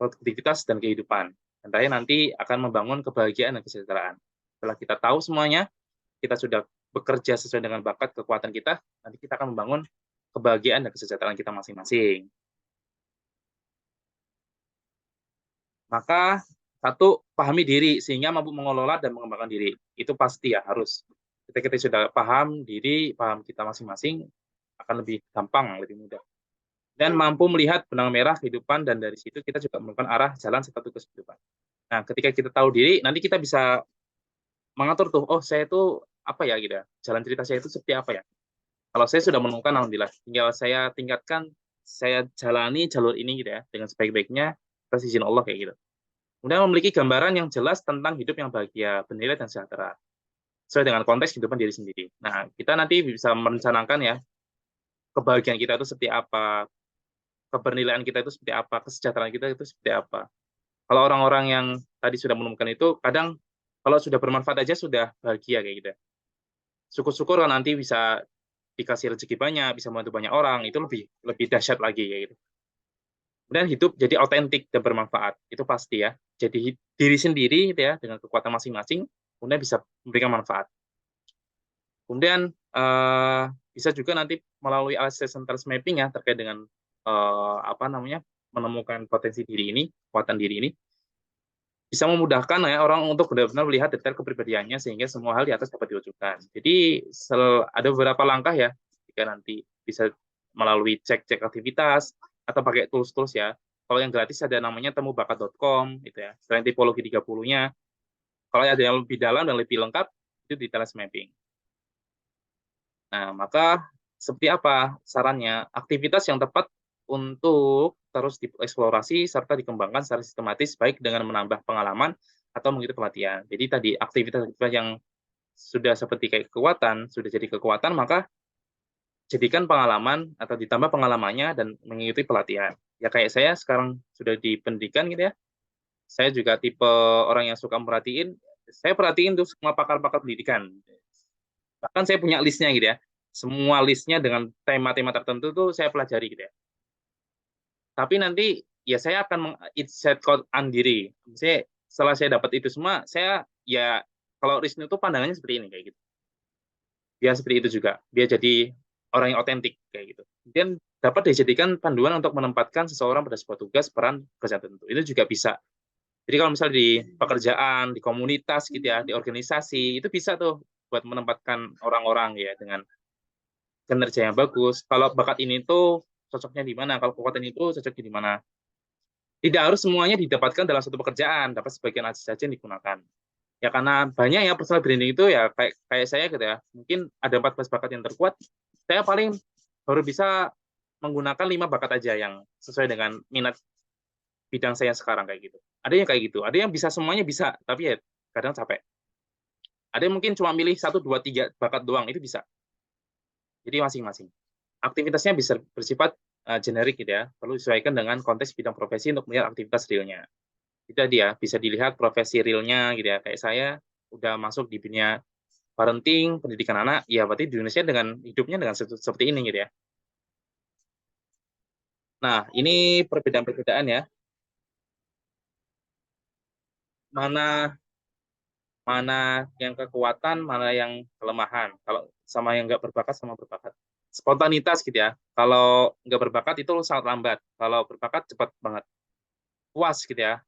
produktivitas dan kehidupan. Dan nanti akan membangun kebahagiaan dan kesejahteraan. Setelah kita tahu semuanya, kita sudah bekerja sesuai dengan bakat kekuatan kita, nanti kita akan membangun kebahagiaan dan kesejahteraan kita masing-masing. Maka satu, pahami diri sehingga mampu mengelola dan mengembangkan diri. Itu pasti ya harus. Ketika kita sudah paham diri, paham kita masing-masing, akan lebih gampang, lebih mudah. Dan mampu melihat benang merah kehidupan dan dari situ kita juga menemukan arah jalan serta tugas kehidupan. Nah, ketika kita tahu diri, nanti kita bisa mengatur tuh, oh saya itu apa ya gitu ya, jalan cerita saya itu seperti apa ya. Kalau saya sudah menemukan, alhamdulillah, tinggal saya tingkatkan, saya jalani jalur ini gitu ya, dengan sebaik-baiknya, atas izin Allah kayak gitu. Kemudian memiliki gambaran yang jelas tentang hidup yang bahagia, bernilai dan sejahtera, sesuai dengan konteks kehidupan diri sendiri. Nah, kita nanti bisa merencanakan ya, kebahagiaan kita itu seperti apa, kebernilaian kita itu seperti apa, kesejahteraan kita itu seperti apa. Kalau orang-orang yang tadi sudah menemukan itu, kadang kalau sudah bermanfaat aja sudah bahagia kayak gitu. Syukur-syukur kalau nanti bisa dikasih rezeki banyak, bisa membantu banyak orang, itu lebih lebih dahsyat lagi kayak gitu. Kemudian hidup jadi autentik dan bermanfaat, itu pasti ya. Jadi diri sendiri gitu ya, dengan kekuatan masing-masing, kemudian bisa memberikan manfaat. Kemudian bisa juga nanti melalui assessment mapping ya terkait dengan apa namanya menemukan potensi diri ini, kekuatan diri ini, bisa memudahkan ya orang untuk benar-benar melihat detail kepribadiannya sehingga semua hal di atas dapat diwujudkan. Jadi ada beberapa langkah ya jika nanti bisa melalui cek-cek aktivitas atau pakai tools-tools ya. Kalau yang gratis ada namanya temubakat.com gitu ya. Selain tipologi 30-nya, kalau ada yang lebih dalam dan lebih lengkap itu di talent mapping. Nah, maka seperti apa sarannya? Aktivitas yang tepat untuk terus dieksplorasi serta dikembangkan secara sistematis baik dengan menambah pengalaman atau mengikuti pelatihan. Jadi tadi aktivitas-aktivitas yang sudah seperti kayak kekuatan, sudah jadi kekuatan, maka jadikan pengalaman atau ditambah pengalamannya dan mengikuti pelatihan. Ya kayak saya sekarang sudah di pendidikan gitu ya, saya juga tipe orang yang suka merhatiin, saya perhatiin tuh semua pakar-pakar pendidikan. Bahkan saya punya listnya gitu ya, semua listnya dengan tema-tema tertentu tuh saya pelajari gitu ya. Tapi nanti ya saya akan set code diri. Maksudnya setelah saya dapat itu semua, saya ya kalau Riznu itu pandangannya seperti ini kayak gitu. Dia seperti itu juga. Dia jadi orang yang otentik kayak gitu. Dan dapat dijadikan panduan untuk menempatkan seseorang pada sebuah tugas peran kerja tertentu. Itu juga bisa. Jadi kalau misalnya di pekerjaan, di komunitas gitu ya, di organisasi, itu bisa tuh buat menempatkan orang-orang ya dengan kinerja yang bagus. Kalau bakat ini tuh cocoknya di mana, kalau kekuatan itu cocoknya di mana. Tidak harus semuanya didapatkan dalam satu pekerjaan, dapat sebagian saja yang digunakan. Ya karena banyak ya personal branding itu ya kayak saya gitu ya. Mungkin ada 14 bakat yang terkuat, saya paling baru bisa menggunakan 5 bakat aja yang sesuai dengan minat bidang saya sekarang kayak gitu. Ada yang kayak gitu, ada yang bisa semuanya bisa, tapi ya kadang capek. Ada yang mungkin cuma milih 1, 2, 3 bakat doang, itu bisa. Jadi masing-masing. Aktivitasnya bisa bersifat generik gitu ya, perlu disesuaikan dengan konteks bidang profesi untuk melihat aktivitas realnya. Itu dia bisa dilihat profesi realnya gitu ya. Kayak saya udah masuk di dunia parenting, pendidikan anak, ya berarti di Indonesia dengan hidupnya dengan seperti ini gitu ya. Nah, ini perbedaan-perbedaan ya. Mana mana yang kekuatan, mana yang kelemahan. Kalau sama yang nggak berbakat sama berbakat. Spontanitas gitu ya. Kalau nggak berbakat itu sangat lambat. Kalau berbakat cepat banget. Puas gitu ya.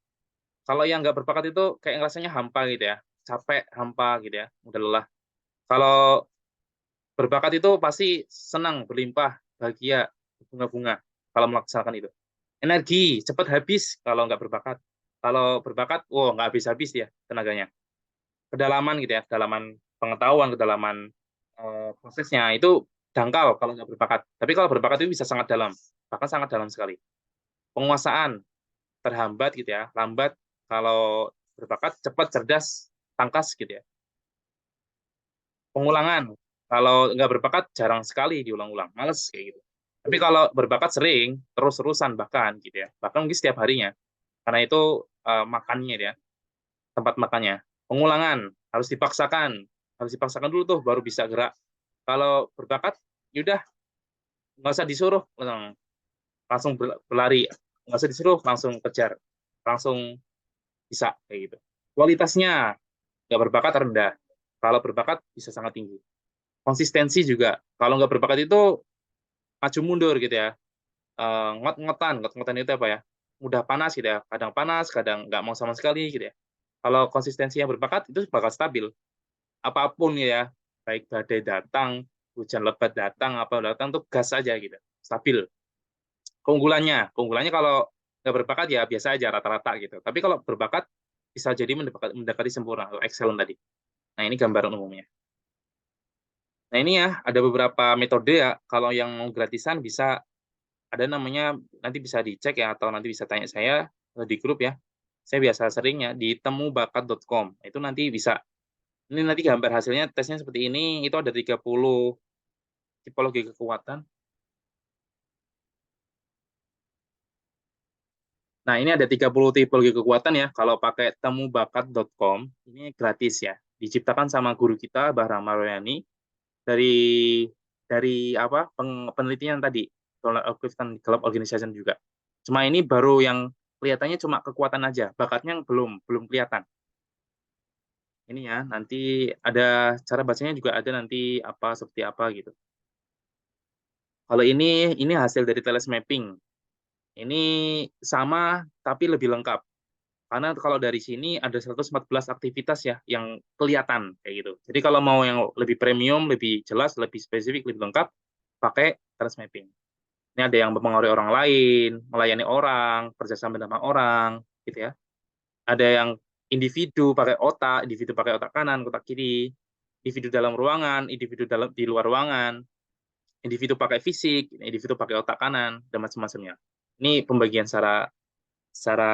Kalau yang nggak berbakat itu kayak rasanya hampa gitu ya. Capek, hampa gitu ya. Udah lelah. Kalau berbakat itu pasti senang, berlimpah, bahagia, bunga-bunga kalau melaksanakan itu. Energi, cepat habis kalau nggak berbakat. Kalau berbakat, wow, nggak habis-habis ya tenaganya. Kedalaman gitu ya, kedalaman pengetahuan, kedalaman prosesnya itu dangkal kalau nggak berbakat. Tapi kalau berbakat itu bisa sangat dalam, bahkan sangat dalam sekali. Penguasaan terhambat gitu ya, lambat kalau berbakat, cepat, cerdas, tangkas gitu ya. Pengulangan, kalau nggak berbakat jarang sekali diulang-ulang, males kayak gitu. Tapi kalau berbakat sering, terus-terusan bahkan gitu ya, bahkan mungkin setiap harinya, karena itu makannya ya, tempat makannya. Pengulangan harus dipaksakan dulu tuh baru bisa gerak. Kalau berbakat, yaudah nggak usah disuruh, langsung berlari, nggak usah disuruh langsung kejar, langsung bisa kayak gitu. Kualitasnya nggak berbakat rendah, kalau berbakat bisa sangat tinggi. Konsistensi juga, kalau nggak berbakat itu maju mundur gitu ya. Ngot-ngotan itu apa ya? Mudah panas gitu ya. Kadang panas, kadang nggak mau sama sekali gitu ya. Kalau konsistensi yang berbakat itu bakal stabil. Apapun ya, baik badai datang, hujan lebat datang, apa datang tuh gas aja gitu. Stabil. Keunggulannya kalau nggak berbakat ya biasa aja rata-rata gitu. Tapi kalau berbakat bisa jadi mendekati sempurna atau excellent tadi. Nah, ini gambaran umumnya. Nah, ini ya ada beberapa metode ya. Kalau yang mau gratisan bisa ada namanya, nanti bisa dicek ya atau nanti bisa tanya saya di grup ya. Saya biasa sering ya di temubakat.com. Itu nanti bisa, ini nanti gambar hasilnya tesnya seperti ini, itu ada 30 tipologi kekuatan. Nah, ini ada 30 tipologi kekuatan ya. Kalau pakai temubakat.com, ini gratis ya. Diciptakan sama guru kita, Mbah Rama Royani, dari apa penelitian tadi, Club Organization juga. Cuma ini baru yang kelihatannya cuma kekuatan aja, bakatnya belum kelihatan. Ini ya, nanti ada cara bacanya juga ada nanti apa seperti apa gitu. Kalau ini hasil dari teles mapping. Ini sama tapi lebih lengkap. Karena kalau dari sini ada 114 aktivitas ya yang kelihatan kayak gitu. Jadi kalau mau yang lebih premium, lebih jelas, lebih spesifik, lebih lengkap, pakai teles mapping. Ini ada yang mempengaruhi orang lain, melayani orang, kerjasama dengan orang, gitu ya. Ada yang individu pakai otak kanan, otak kiri, individu dalam ruangan, individu di luar ruangan, individu pakai fisik, individu pakai otak kanan, dan macam-macamnya. Ini pembagian secara secara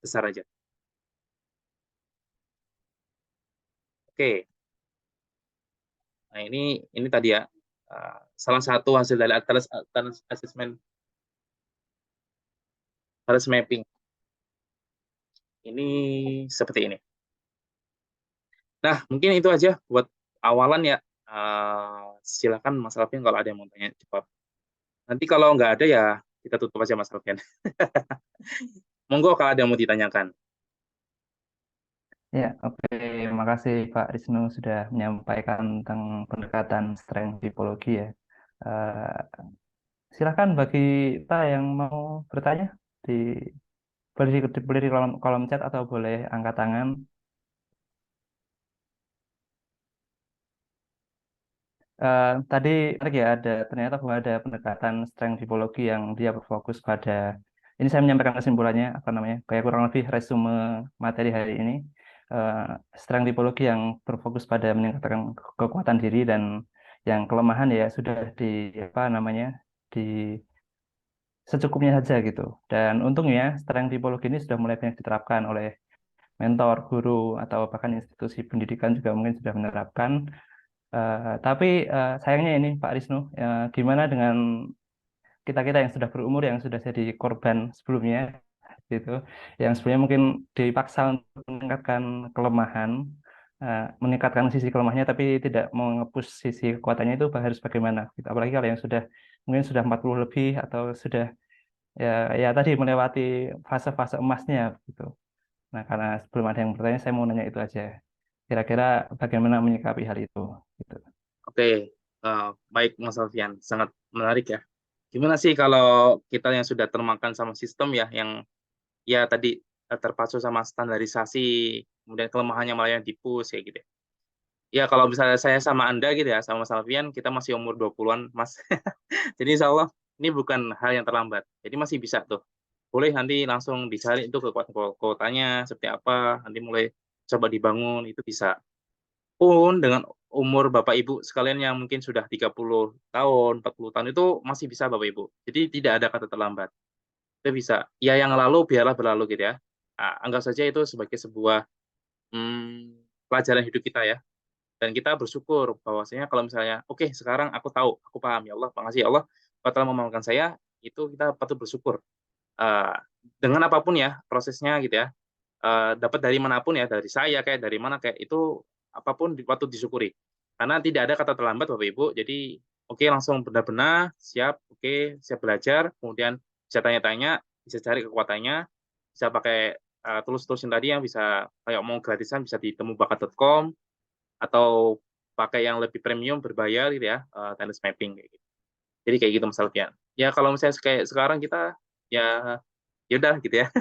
besar aja. Oke. Nah, ini tadi ya, salah satu hasil dari assessment Thales mapping. Ini seperti ini. Nah, mungkin itu aja buat awalan ya. Silakan Mas Alfian kalau ada yang mau tanya cepat. Nanti kalau nggak ada ya kita tutup aja Mas Alfian. Monggo kalau ada yang mau ditanyakan. Ya, oke. Makasih Pak Wisnu sudah menyampaikan tentang pendekatan strength typology ya. Eh, Silakan bagi Pak yang mau bertanya di boleh di kolom chat atau boleh angkat tangan. Tadi menarik ya ada ternyata bahwa ada pendekatan strength typology yang dia berfokus pada ini saya menyampaikan kesimpulannya apa namanya kayak kurang lebih resume materi hari ini. Eh, Strength typology yang berfokus pada meningkatkan kekuatan diri dan yang kelemahan ya sudah di apa namanya di secukupnya saja gitu. Dan untungnya strength typology ini sudah mulai banyak diterapkan oleh mentor, guru atau bahkan institusi pendidikan juga mungkin sudah menerapkan. Tapi sayangnya ini Pak Risnu, gimana dengan kita-kita yang sudah berumur, yang sudah jadi korban sebelumnya, gitu, yang sebelumnya mungkin dipaksa untuk meningkatkan kelemahan, meningkatkan sisi kelemahannya, tapi tidak mengepus sisi kekuatannya itu harus bagaimana? Gitu. Apalagi kalau yang sudah mungkin sudah 40 lebih atau sudah ya ya tadi melewati fase-fase emasnya, gitu. Nah, karena sebelum ada yang bertanya, saya mau nanya itu aja. Kira-kira bagaimana menyikapi hal itu? Gitu. Oke, baik Mas Alfian, sangat menarik ya. Gimana sih kalau kita yang sudah termakan sama sistem ya, yang ya tadi terpacu sama standarisasi, kemudian kelemahannya malah yang dipus kayak gitu. Ya kalau misalnya saya sama Anda gitu ya, sama Mas Alfian, kita masih umur 20-an, Mas. Jadi insya Allah ini bukan hal yang terlambat. Jadi masih bisa tuh. Boleh nanti langsung dicari itu kekuatan kotanya seperti apa, nanti mulai coba dibangun, itu bisa. Pun dengan umur Bapak Ibu sekalian yang mungkin sudah 30 tahun, 40 tahun itu masih bisa Bapak Ibu. Jadi tidak ada kata terlambat. Itu bisa. Ya yang lalu biarlah berlalu gitu ya. Anggap saja itu sebagai sebuah pelajaran hidup kita ya. Dan kita bersyukur bahwasanya kalau misalnya, oke sekarang aku tahu, aku paham ya Allah, makasih ya Allah, Kau telah memahamkan saya, itu kita patut bersyukur. Eh, dengan apapun ya prosesnya gitu ya, dapat dari manapun ya, dari saya kayak dari mana kayak itu apapun patut disyukuri. Karena tidak ada kata terlambat Bapak Ibu. Jadi oke langsung benar-benar siap, oke siap belajar, kemudian bisa tanya-tanya, bisa cari kekuatannya, bisa pakai tools-tools yang tadi yang bisa kayak mau gratisan bisa di temubakat.com atau pakai yang lebih premium berbayar gitu ya, tennis mapping kayak gitu. Jadi kayak gitu Mas Alfian. Ya kalau misalnya kayak sekarang kita ya ya udah gitu ya.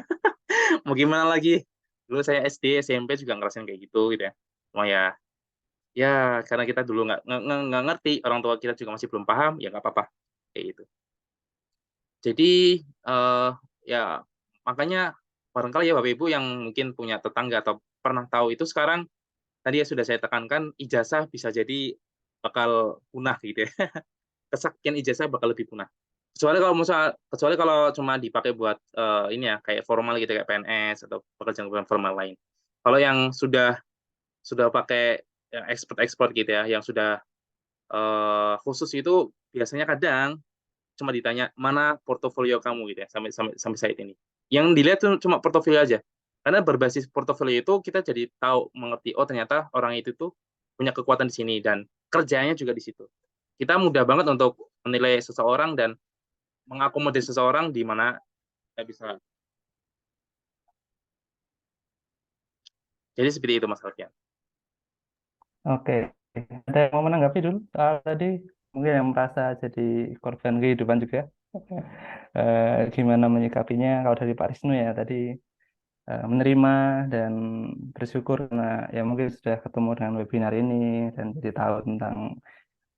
Mau gimana lagi? Dulu saya SD, SMP juga ngerasain kayak gitu gitu ya. Cuma ya ya karena kita dulu nggak ngerti, orang tua kita juga masih belum paham, ya nggak apa-apa kayak gitu. Jadi ya makanya barangkali ya Bapak Ibu yang mungkin punya tetangga atau pernah tahu itu sekarang tadi ya sudah saya tekankan ijazah bisa jadi bakal punah gitu ya. Kesaktian ijazah bakal lebih punah. Kecuali kalau cuma dipakai buat ini ya kayak formal gitu kayak PNS atau pekerjaan formal lain. Kalau yang sudah pakai yang expert gitu ya, yang sudah khusus itu biasanya kadang cuma ditanya mana portofolio kamu gitu ya sampai sampai sampai saat ini. Yang dilihat tuh cuma portofolio aja. Karena berbasis portofolio itu kita jadi tahu mengerti oh ternyata orang itu tuh punya kekuatan di sini dan kerjanya juga di situ. Kita mudah banget untuk menilai seseorang dan mengakomodir seseorang di mana kita bisa. Jadi seperti itu Mas Alfian. Oke, ada yang mau menanggapi dulu tadi mungkin yang merasa jadi korban kehidupan juga. Gimana menyikapinya kalau dari Pak Risnu ya tadi menerima dan bersyukur karena ya mungkin sudah ketemu dengan webinar ini dan jadi tahu tentang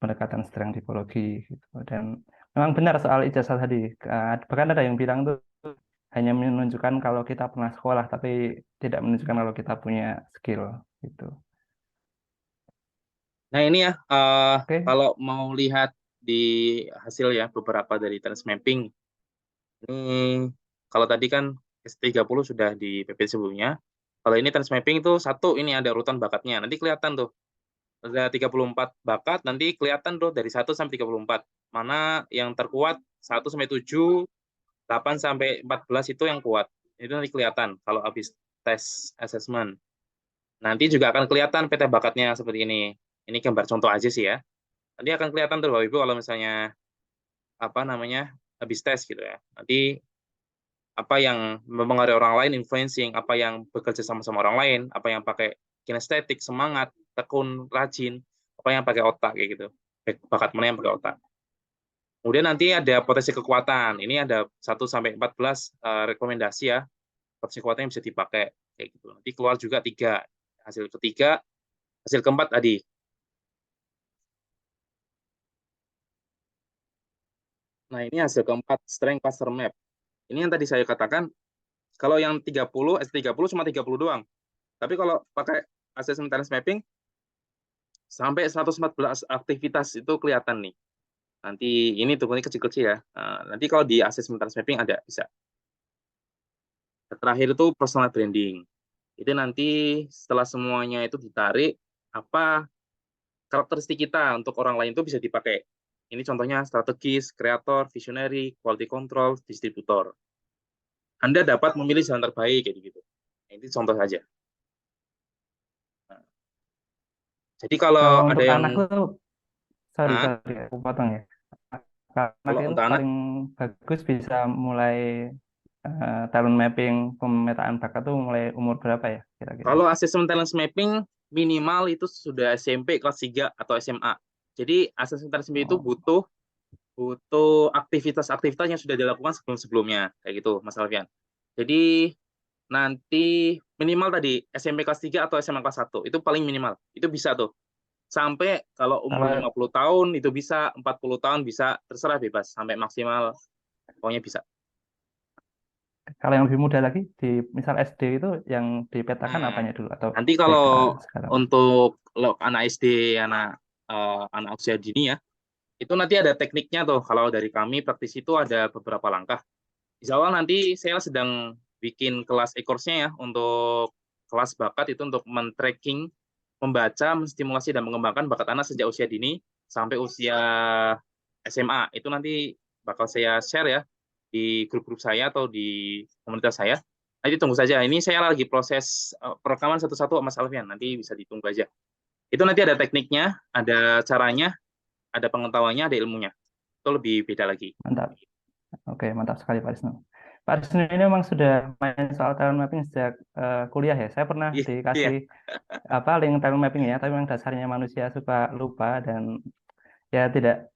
pendekatan strength typology gitu. Dan memang benar soal ijazah tadi. Bahkan ada yang bilang tuh hanya menunjukkan kalau kita pernah sekolah tapi tidak menunjukkan kalau kita punya skill gitu. Nah ini ya Oke. kalau mau lihat di hasil ya beberapa dari trans mapping ini kalau tadi kan S30 sudah di PP sebelumnya. Kalau ini talent mapping itu satu, ini ada urutan bakatnya. Nanti kelihatan tuh. Ada 34 bakat, nanti kelihatan tuh dari 1 sampai 34. Mana yang terkuat 1 sampai 7, 8 sampai 14 itu yang kuat. Itu nanti kelihatan kalau habis tes assessment. Nanti juga akan kelihatan peta bakatnya seperti ini. Ini gambar contoh aja sih ya. Nanti akan kelihatan tuh Bapak Ibu kalau misalnya habis tes gitu ya. Nanti apa yang mempengaruhi orang lain, influencing, apa yang bekerja sama-sama orang lain, apa yang pakai kinestetik, semangat, tekun, rajin, apa yang pakai otak kayak gitu. Bakat mana yang pakai otak. Kemudian nanti ada potensi kekuatan. Ini ada 1 sampai 14 rekomendasi ya. Potensi kekuatan yang bisa dipakai kayak gitu. Nanti keluar juga 3. Hasil ketiga, hasil keempat tadi. Nah, ini hasil keempat, Strength Cluster Map. Ini yang tadi saya katakan, kalau yang 30, S30 cuma 30 doang. Tapi kalau pakai Assessment Talent Mapping, sampai 114 aktivitas itu kelihatan nih. Nanti ini tuh kecil-kecil ya. Nanti kalau di Assessment Talent Mapping ada, bisa. Terakhir itu Personal Branding. Itu nanti setelah semuanya itu ditarik, apa karakteristik kita untuk orang lain itu bisa dipakai. Ini contohnya strategis, kreator, visionary, quality control, distributor. Anda dapat memilih jalan terbaik kayak gitu. Ini contoh saja. Nah, jadi Kalau kalau ada untuk yang anak tuh, sorry, ah, sorry, aku potong ya. Anak kalau itu untuk anak, paling bagus bisa mulai talent mapping, pemetaan bakat tuh mulai umur berapa ya kira-kira? kalau assessment talent mapping minimal itu sudah SMP kelas 3 atau SMA. Jadi assessment talent mapping itu Oh, butuh butuh aktivitas-aktivitas yang sudah dilakukan sebelum-sebelumnya kayak gitu, Mas Alfian. Jadi nanti minimal tadi SMP kelas 3 atau SMA kelas 1 itu paling minimal. Itu bisa tuh. Sampai kalau umur kalau 50 tahun itu bisa, 40 tahun bisa, terserah bebas sampai maksimal pokoknya bisa. kalau yang lebih muda lagi di misal SD itu yang dipetakan Nah, apanya dulu atau nanti TK kalau sekarang? untuk anak SD, anak usia dini ya, itu nanti ada tekniknya tuh. Kalau dari kami praktisi itu ada beberapa langkah. Di awal nanti saya sedang bikin kelas e-course-nya ya untuk kelas bakat itu untuk men-tracking, membaca, menstimulasi dan mengembangkan bakat anak sejak usia dini sampai usia SMA. Itu nanti bakal saya share ya di grup-grup saya atau di komunitas saya. Nanti tunggu saja. Ini saya lagi proses perekaman satu-satu Mas Alfian. Nanti bisa ditunggu aja. Itu nanti ada tekniknya, ada caranya, ada pengetahuannya, ada ilmunya. Itu lebih beda lagi. Mantap. Oke, mantap sekali Pak Wisnu. Pak Wisnu ini memang sudah main soal talent mapping sejak kuliah ya. Saya pernah Iya, iya. dikasih apa link talent mapping ya, tapi memang dasarnya manusia suka lupa dan ya tidak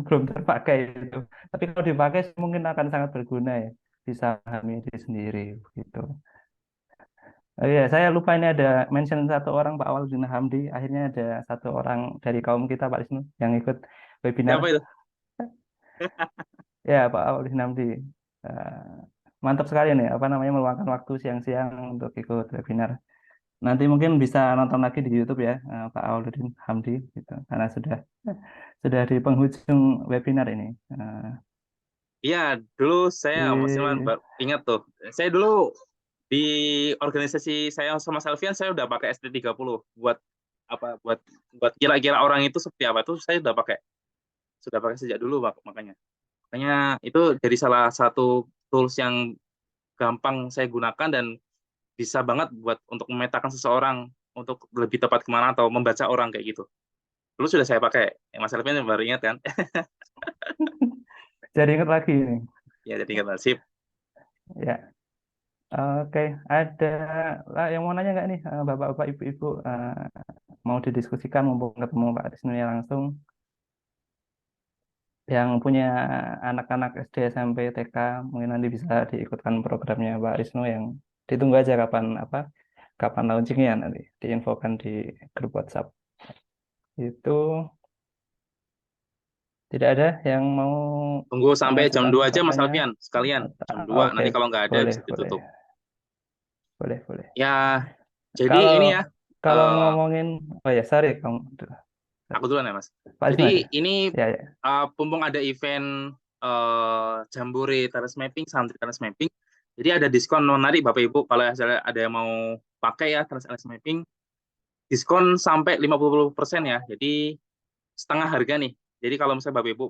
belum terpakai itu. Tapi kalau dipakai mungkin akan sangat berguna ya, bisa pahami diri sendiri gitu. Oh iya, saya lupa ini ada mention satu orang Pak Awaludin Hamdi. Akhirnya ada satu orang dari kaum kita Pak Wisnu yang ikut webinar. Siapa itu? Ya Pak Awaludin Hamdi. Eh, mantap sekali nih, apa namanya meluangkan waktu siang-siang untuk ikut webinar. Nanti mungkin bisa nonton lagi di YouTube ya, Pak Awaludin Hamdi gitu. Karena sudah di penghujung webinar ini. Iya, dulu saya Mas Iman Di ingat tuh. Saya dulu di organisasi saya sama Selvian saya udah pakai ST30 buat apa buat kira-kira orang itu seperti apa tuh saya sudah pakai sejak dulu makanya. Makanya itu jadi salah satu tools yang gampang saya gunakan dan bisa banget buat untuk memetakan seseorang untuk lebih tepat kemana atau membaca orang kayak gitu. Dulu sudah saya pakai. Mas Selvian baru ingat kan? jadi ingat lagi ini. Ya jadi ingat nasib. Ya, oke. Ada lah yang mau nanya nggak nih, Bapak-bapak, Ibu-ibu, mau didiskusikan mumpung ketemu Pak Disnunya langsung. Yang punya anak-anak SD, SMP, TK, mungkin nanti bisa diikutkan programnya Pak Wisnu yang ditunggu aja kapan launchingnya nanti diinfokan di grup WhatsApp. Itu tidak ada yang mau Tunggu sampai jam mengajukan 2 aja Mas pertanyaan. Alfian, sekalian. Jam Ah, 2 oke, nanti kalau nggak ada boleh, bisa boleh, ditutup. boleh, boleh. Ya, jadi Kalau ini ya, kalau eh, ngomongin, oh ya, sorry, kamu, aku duluan ya Mas. Pak Wisnu aja. Jadi ini Ya, ya. mumpung ada event Jambore Talent Mapping, Santri Talent Mapping, jadi ada diskon menarik Bapak Ibu kalau ada yang mau pakai ya Trans Mapping, diskon sampai 50% ya. Jadi setengah harga nih. Jadi kalau misalnya Bapak Ibu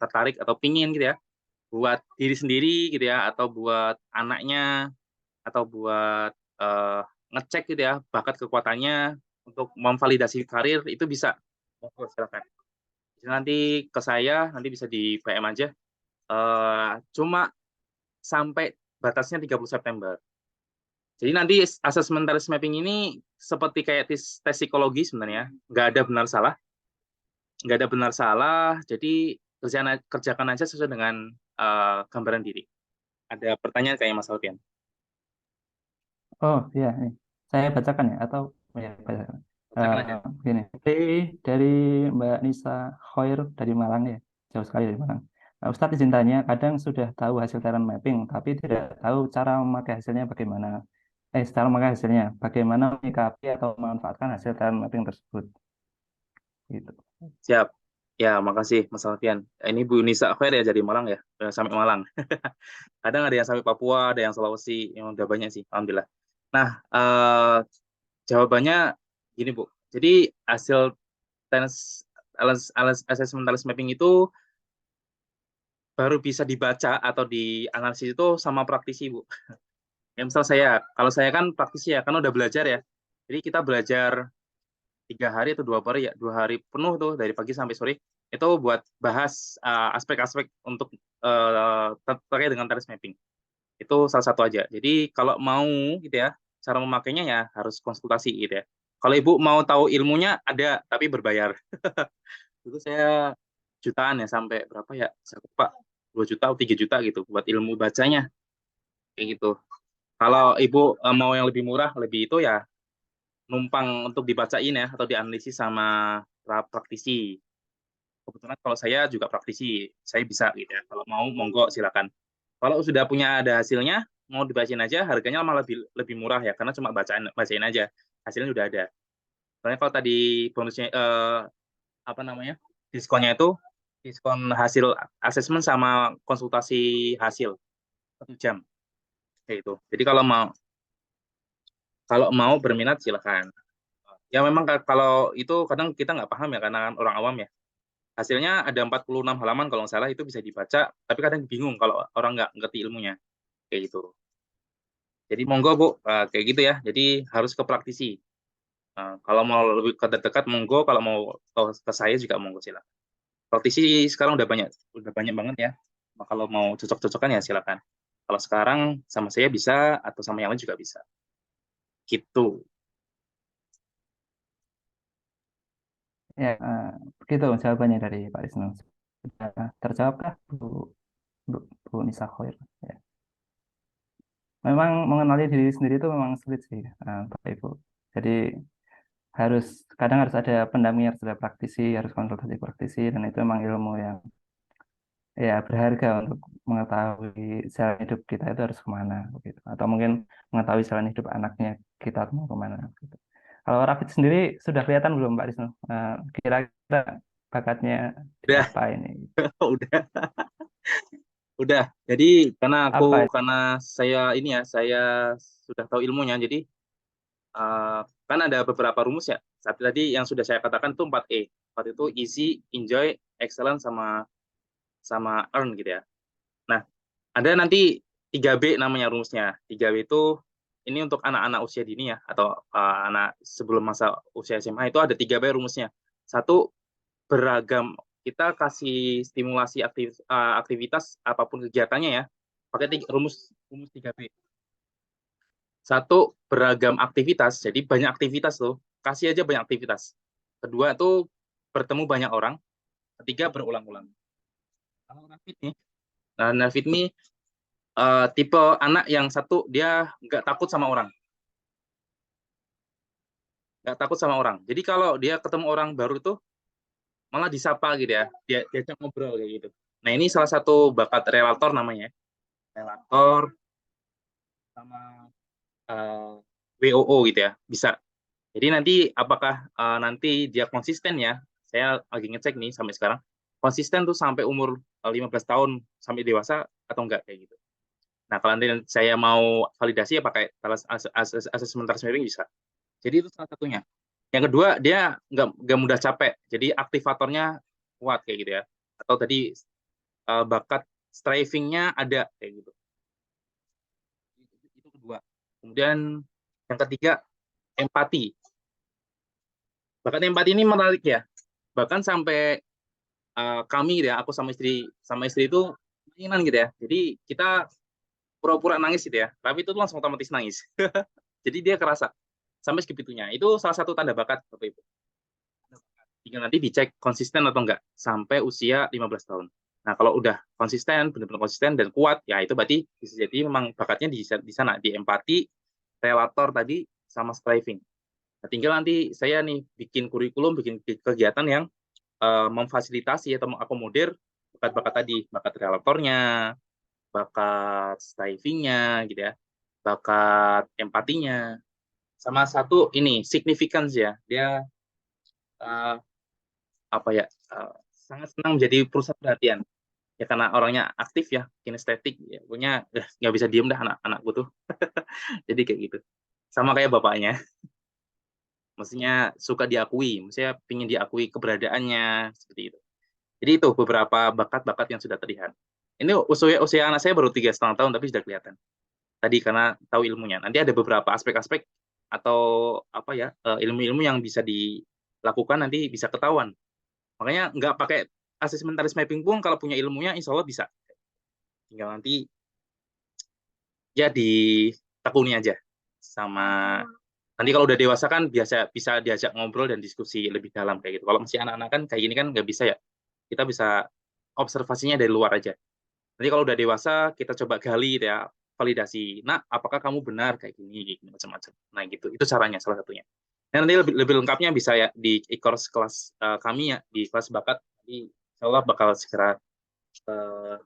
tertarik atau pingin gitu ya, buat diri sendiri gitu ya, atau buat anaknya, atau buat ngecek gitu ya, bakat kekuatannya untuk memvalidasi karir itu bisa. Monggo silakan. Nanti ke saya, nanti bisa di PM aja. Cuma sampai batasnya 30 September. Jadi nanti asesmen task mapping ini seperti kayak tes psikologi sebenarnya, nggak ada benar salah. Jadi kerjakan aja sesuai dengan gambaran diri. Ada pertanyaan kayak Mas Alfian? Oh iya, nih. Saya bacakan ya atau ya bacakan. Kerjakan aja. Gini, dari Mbak Nisa Khair dari Malang ya, jauh sekali dari Malang. Ustadz izin tanya, kadang sudah tahu hasil talent mapping, tapi tidak tahu cara memakai hasilnya bagaimana. Cara memakai hasilnya, bagaimana menyikapi atau memanfaatkan hasil talent mapping tersebut. Gitu. Siap. Ya, makasih Mas Alfian. Ini Bu Nisa Khair ya dari Malang ya, sampai Malang. Kadang ada yang sampai Papua, ada yang Sulawesi, yang udah banyak sih, alhamdulillah. Nah, jawabannya gini Bu. Jadi hasil assessment talent mapping itu baru bisa dibaca atau dianalisis itu sama praktisi Bu. Ya misal kalau saya kan praktisi ya, kan udah belajar ya. Jadi kita belajar 3 hari atau 2 hari ya, 2 hari penuh tuh dari pagi sampai sore itu buat bahas aspek-aspek untuk terkait dengan talent mapping. Itu salah satu aja. Jadi kalau mau gitu ya, cara memakainya ya harus konsultasi gitu ya. Kalau Ibu mau tahu ilmunya ada, tapi berbayar. Itu saya jutaan ya, sampai berapa ya? Saya lupa, 2 juta atau 3 juta gitu buat ilmu bacanya. Kayak gitu. Kalau Ibu mau yang lebih murah, lebih itu ya numpang untuk dibacain ya, atau dianalisis sama praktisi. Kebetulan kalau saya juga praktisi, saya bisa gitu ya. Kalau mau, monggo silakan. Kalau sudah punya ada hasilnya, mau dibacain aja, harganya malah lebih murah ya, karena cuma bacain aja, hasilnya udah ada. Soalnya kalau tadi bonusnya apa namanya, diskonnya itu diskon hasil asesmen sama konsultasi hasil 1 jam kayak itu. Jadi kalau mau berminat silakan. Ya memang kalau itu kadang kita nggak paham ya, karena kan orang awam ya. Hasilnya ada 46 halaman kalau nggak salah, itu bisa dibaca, tapi kadang bingung kalau orang nggak ngerti ilmunya kayak gitu. Jadi monggo Bu, kayak gitu ya. Jadi harus ke praktisi. Kalau mau lebih ke dekat monggo, kalau mau ke saya juga monggo silakan. Praktisi sekarang udah banyak banget ya. Kalau mau cocok-cocokan ya silakan. Kalau sekarang sama saya bisa, atau sama yang lain juga bisa. Gitu. Ya, begitu jawabannya dari Pak Wisnu. Sudah terjawabkah Bu, Bu Nisa Khair? Ya. Memang mengenali diri sendiri itu memang sulit sih, Bapak Ibu. Jadi harus kadang harus ada pendamping, harus ada praktisi, harus konsultasi praktisi, dan itu memang ilmu yang ya berharga untuk mengetahui jalan hidup kita itu harus kemana, begitu. Atau mungkin mengetahui jalan hidup anaknya kita mau kemana. Gitu. Kalau Rafid sendiri sudah kelihatan belum Pak Wisnu? Kira-kira bakatnya di Udah, apa ini? udah, udah. Jadi Apa? karena saya ini ya, saya sudah tahu ilmunya. Jadi kan ada beberapa rumus ya. Satu tadi yang sudah saya katakan itu 4E. 4 itu easy, enjoy, excellent, sama sama earn gitu ya. Nah, ada nanti 3B namanya rumusnya. 3B itu ini untuk anak-anak usia dini ya, atau anak sebelum masa usia SMA, itu ada 3B rumusnya. Satu, beragam. Kita kasih stimulasi aktivitas apapun kegiatannya ya, pakai rumus rumus 3B. Satu, beragam aktivitas, jadi banyak aktivitas tuh, kasih aja banyak aktivitas. Kedua tuh, bertemu banyak orang. Ketiga, berulang-ulang. Kalau Rafid nih, Rafid nih tipe anak yang satu, dia nggak takut sama orang. Nggak takut sama orang. Jadi kalau dia ketemu orang baru tuh, malah disapa gitu ya. Dia diajak ngobrol kayak gitu. Nah, ini salah satu bakat relator namanya. Relator sama uh, WOO gitu ya. Bisa. Jadi nanti apakah nanti dia konsisten ya? Saya lagi ngecek nih sampai sekarang. Konsisten tuh sampai umur 15 tahun sampai dewasa atau enggak kayak gitu. Nah, kalau nanti saya mau validasi ya pakai assessment mapping bisa. Jadi itu salah satunya. Yang kedua, dia nggak mudah capek. Jadi aktivatornya kuat kayak gitu ya. Atau tadi bakat striving-nya ada kayak gitu. Itu kedua. Kemudian yang ketiga, empati. Bakat empati ini menarik ya. Bahkan sampai kami gitu ya, aku sama istri itu mainan gitu ya. Jadi kita pura-pura nangis gitu ya. Tapi itu langsung otomatis nangis. Jadi dia kerasa sampai segitunya. Itu salah satu tanda bakat Bapak Ibu. Tinggal nanti dicek konsisten atau enggak sampai usia 15 tahun. Nah, kalau udah konsisten, benar-benar konsisten dan kuat, ya itu berarti bisa jadi memang bakatnya di sana, di empati, relator tadi, sama striving. Nah, tinggal nanti saya nih bikin kurikulum, bikin kegiatan yang memfasilitasi atau mengakomodir bakat-bakat tadi, bakat relatornya, bakat strivingnya, gitu ya, bakat empatinya, sama satu ini significance ya, dia uh, apa ya sangat senang menjadi pusat perhatian ya karena orangnya aktif ya kinestetik ya punya nggak bisa diem dah anak-anakku tuh jadi kayak gitu sama kayak bapaknya maksudnya suka diakui maksudnya ingin diakui keberadaannya seperti itu jadi itu beberapa bakat-bakat yang sudah terlihat ini usia anak saya baru 3,5 tahun tapi sudah kelihatan tadi karena tahu ilmunya nanti ada beberapa aspek-aspek atau apa ya ilmu-ilmu yang bisa dilakukan nanti bisa ketahuan. Makanya nggak pakai asesmen taris mapping pun kalau punya ilmunya insya Allah bisa. Tinggal nanti ya ditekuni aja. Sama nanti kalau udah dewasa kan biasa bisa diajak ngobrol dan diskusi lebih dalam kayak gitu. Kalau masih anak-anak kan kayak gini kan nggak bisa ya. Kita bisa observasinya dari luar aja. Nanti kalau udah dewasa kita coba gali ya validasi. Nah, apakah kamu benar kayak gini macam-macam. Nah, gitu. Itu caranya salah satunya. Dan nanti lebih lengkapnya bisa ya di e-course kelas kami ya di kelas bakat. Jadi insya Allah bakal segera uh,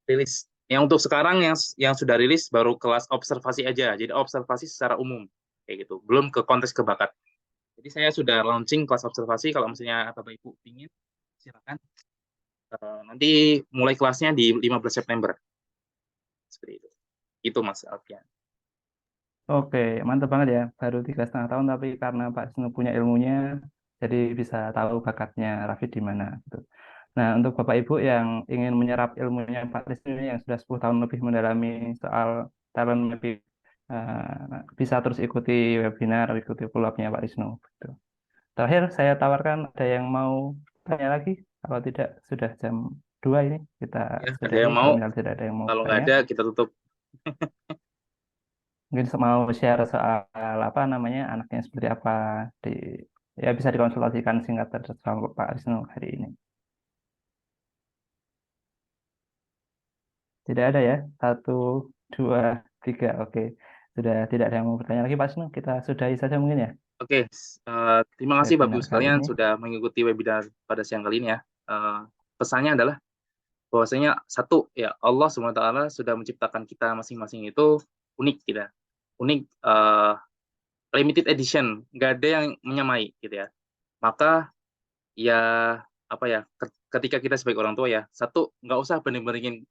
rilis. Yang untuk sekarang yang sudah rilis baru kelas observasi aja. Jadi observasi secara umum kayak gitu. Belum ke konteks ke bakat. Jadi saya sudah launching kelas observasi kalau misalnya Bapak Ibu ingin silakan. Nanti mulai kelasnya di 15 September. Seperti itu. Itu Mas Alfian. Oke, mantap banget ya. Baru 3,5 tahun tapi karena Pak Wisnu punya ilmunya, jadi bisa tahu bakatnya Raffi di mana gitu. Nah, untuk Bapak Ibu yang ingin menyerap ilmunya Pak Wisnu ini yang sudah 10 tahun lebih mendalami soal talent mapping, bisa terus ikuti webinar, ikuti pull-up-nya Pak Wisnu. Gitu. Terakhir, saya tawarkan ada yang mau tanya lagi. Kalau tidak, sudah jam 2 ini. Kita Ya, ada sudahi yang kalau mau? misalnya tidak ada yang mau Kalau nggak bertanya. ada, kita tutup. Mungkin mau share soal apa namanya anaknya seperti apa di ya bisa dikonsultasikan singkat sama Pak Wisnu hari ini. Tidak ada ya? Satu, dua, tiga. Oke. Sudah tidak ada yang mau bertanya lagi Pak Wisnu. Kita sudahi saja mungkin ya Oke, terima kasih Bapak webinar Ibu kali sekalian ini. sudah mengikuti webinar pada siang kali ini ya. Pesannya adalah bahwasanya satu ya Allah SWT sudah menciptakan kita masing-masing itu unik kita, unik limited edition, nggak ada yang menyamai gitu ya. Maka ya apa ya ketika kita sebagai orang tua ya satu nggak usah banding-bandingin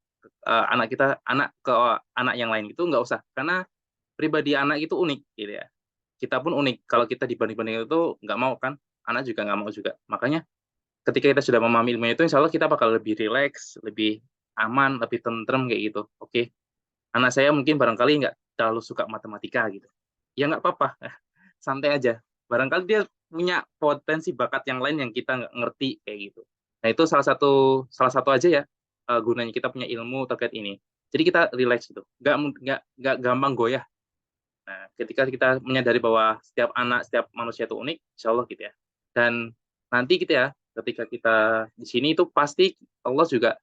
anak ke anak yang lain itu nggak usah karena pribadi anak itu unik gitu ya kita pun unik kalau kita dibanding-bandingin itu nggak mau kan anak juga nggak mau juga makanya ketika kita sudah memahami ilmu itu insya Allah kita bakal lebih rileks lebih aman lebih tentrem kayak gitu oke anak saya mungkin barangkali nggak terlalu suka matematika gitu ya nggak apa-apa santai aja barangkali dia punya potensi bakat yang lain yang kita nggak ngerti kayak gitu nah itu salah satu aja ya gunanya kita punya ilmu terkait ini jadi kita relax gitu nggak gampang goyah nah ketika kita menyadari bahwa setiap anak setiap manusia itu unik insya Allah gitu ya dan nanti gitu ya ketika kita di sini itu pasti Allah juga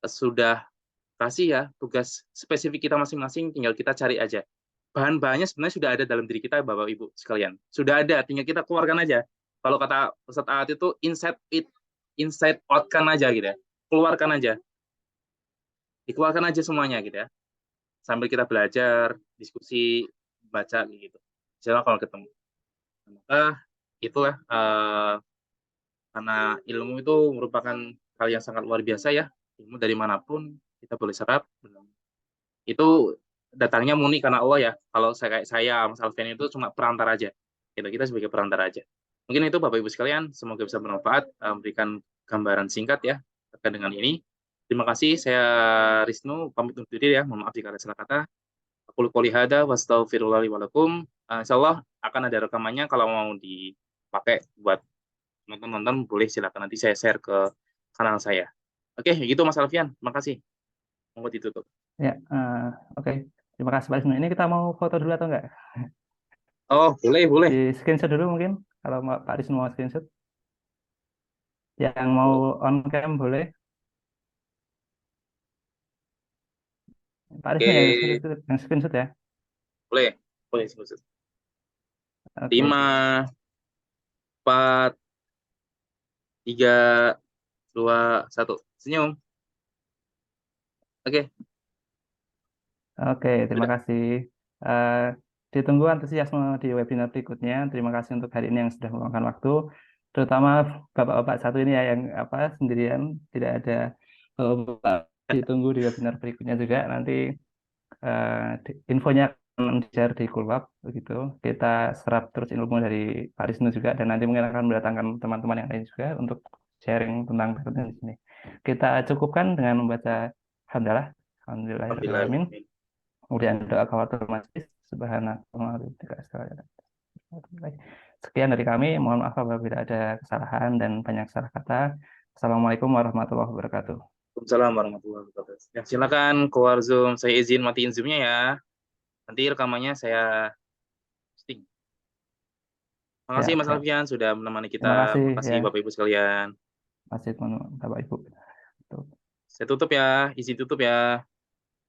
sudah kasih ya tugas spesifik kita masing-masing tinggal kita cari aja bahan-bahannya sebenarnya sudah ada dalam diri kita Bapak Ibu sekalian sudah ada tinggal kita keluarkan aja kalau kata Ustadz Aat itu inside out kan aja gitu ya keluarkan aja dikeluarkan aja semuanya gitu ya sambil kita belajar diskusi baca gitu misalnya kalau ketemu maka itulah karena ilmu itu merupakan hal yang sangat luar biasa ya ilmu dari manapun kita boleh serap itu datangnya murni karena Allah ya. Kalau saya kayak saya, Mas Alfian itu cuma perantara aja. Gitu, kita sebagai perantara aja. Mungkin itu Bapak Ibu sekalian, semoga bisa bermanfaat, memberikan gambaran singkat ya terkait dengan ini. Terima kasih, saya Riznu, pamit undur diri ya. Mohon maaf jika ada salah kata. Aku qouli hadza wa astaghfirullahi wa lakum. Insyaallah akan ada rekamannya kalau mau dipakai buat nonton-nonton boleh silakan nanti saya share ke kanal saya. Oke, gitu Mas Alfian. Terima kasih. Monggo ditutup. Ya, oke. Terima kasih Pak Isnu. Ini kita mau foto dulu atau enggak? Oh, boleh, boleh. Di screenshot dulu mungkin, kalau Pak Isnu mau screenshot. Yang mau on cam boleh. Pak Isnu Oke, yang screenshot ya. boleh. Boleh, sebut. Oke, 5, 4, 3, 2, 1. Senyum. Oke, oke. Terima udah. kasih. Eh, Ditunggu antusiasme di webinar berikutnya. Terima kasih untuk hari ini yang sudah meluangkan waktu. Terutama Bapak-bapak satu ini ya yang apa sendirian, tidak ada Bapak. Ditunggu di webinar berikutnya juga. Nanti infonya akan di-share di Kulwab begitu. Kita serap terus ilmu dari Pak Riznu juga dan nanti mungkin akan mendatangkan teman-teman yang lain juga untuk sharing tentang berikutnya di sini. Kita cukupkan dengan membaca hamdalah, Alhamdulillah. alhamdulillahirobbilalamin. Kemudian doa kafatul majlis, subhanallah. Sekian dari kami. Mohon maaf apabila ada kesalahan dan banyak salah kata. Assalamualaikum warahmatullahi wabarakatuh. Waalaikumsalam warahmatullahi wabarakatuh. Ya, silakan keluar Zoom. Saya izin matiin Zoom-nya ya. Nanti rekamannya saya posting. Makasih Siap, Mas siap. Alfian sudah menemani Terima kita. kasih Makasih ya, Bapak Ibu sekalian. Masjid Bapak Ibu. Saya tutup ya. Izin tutup ya.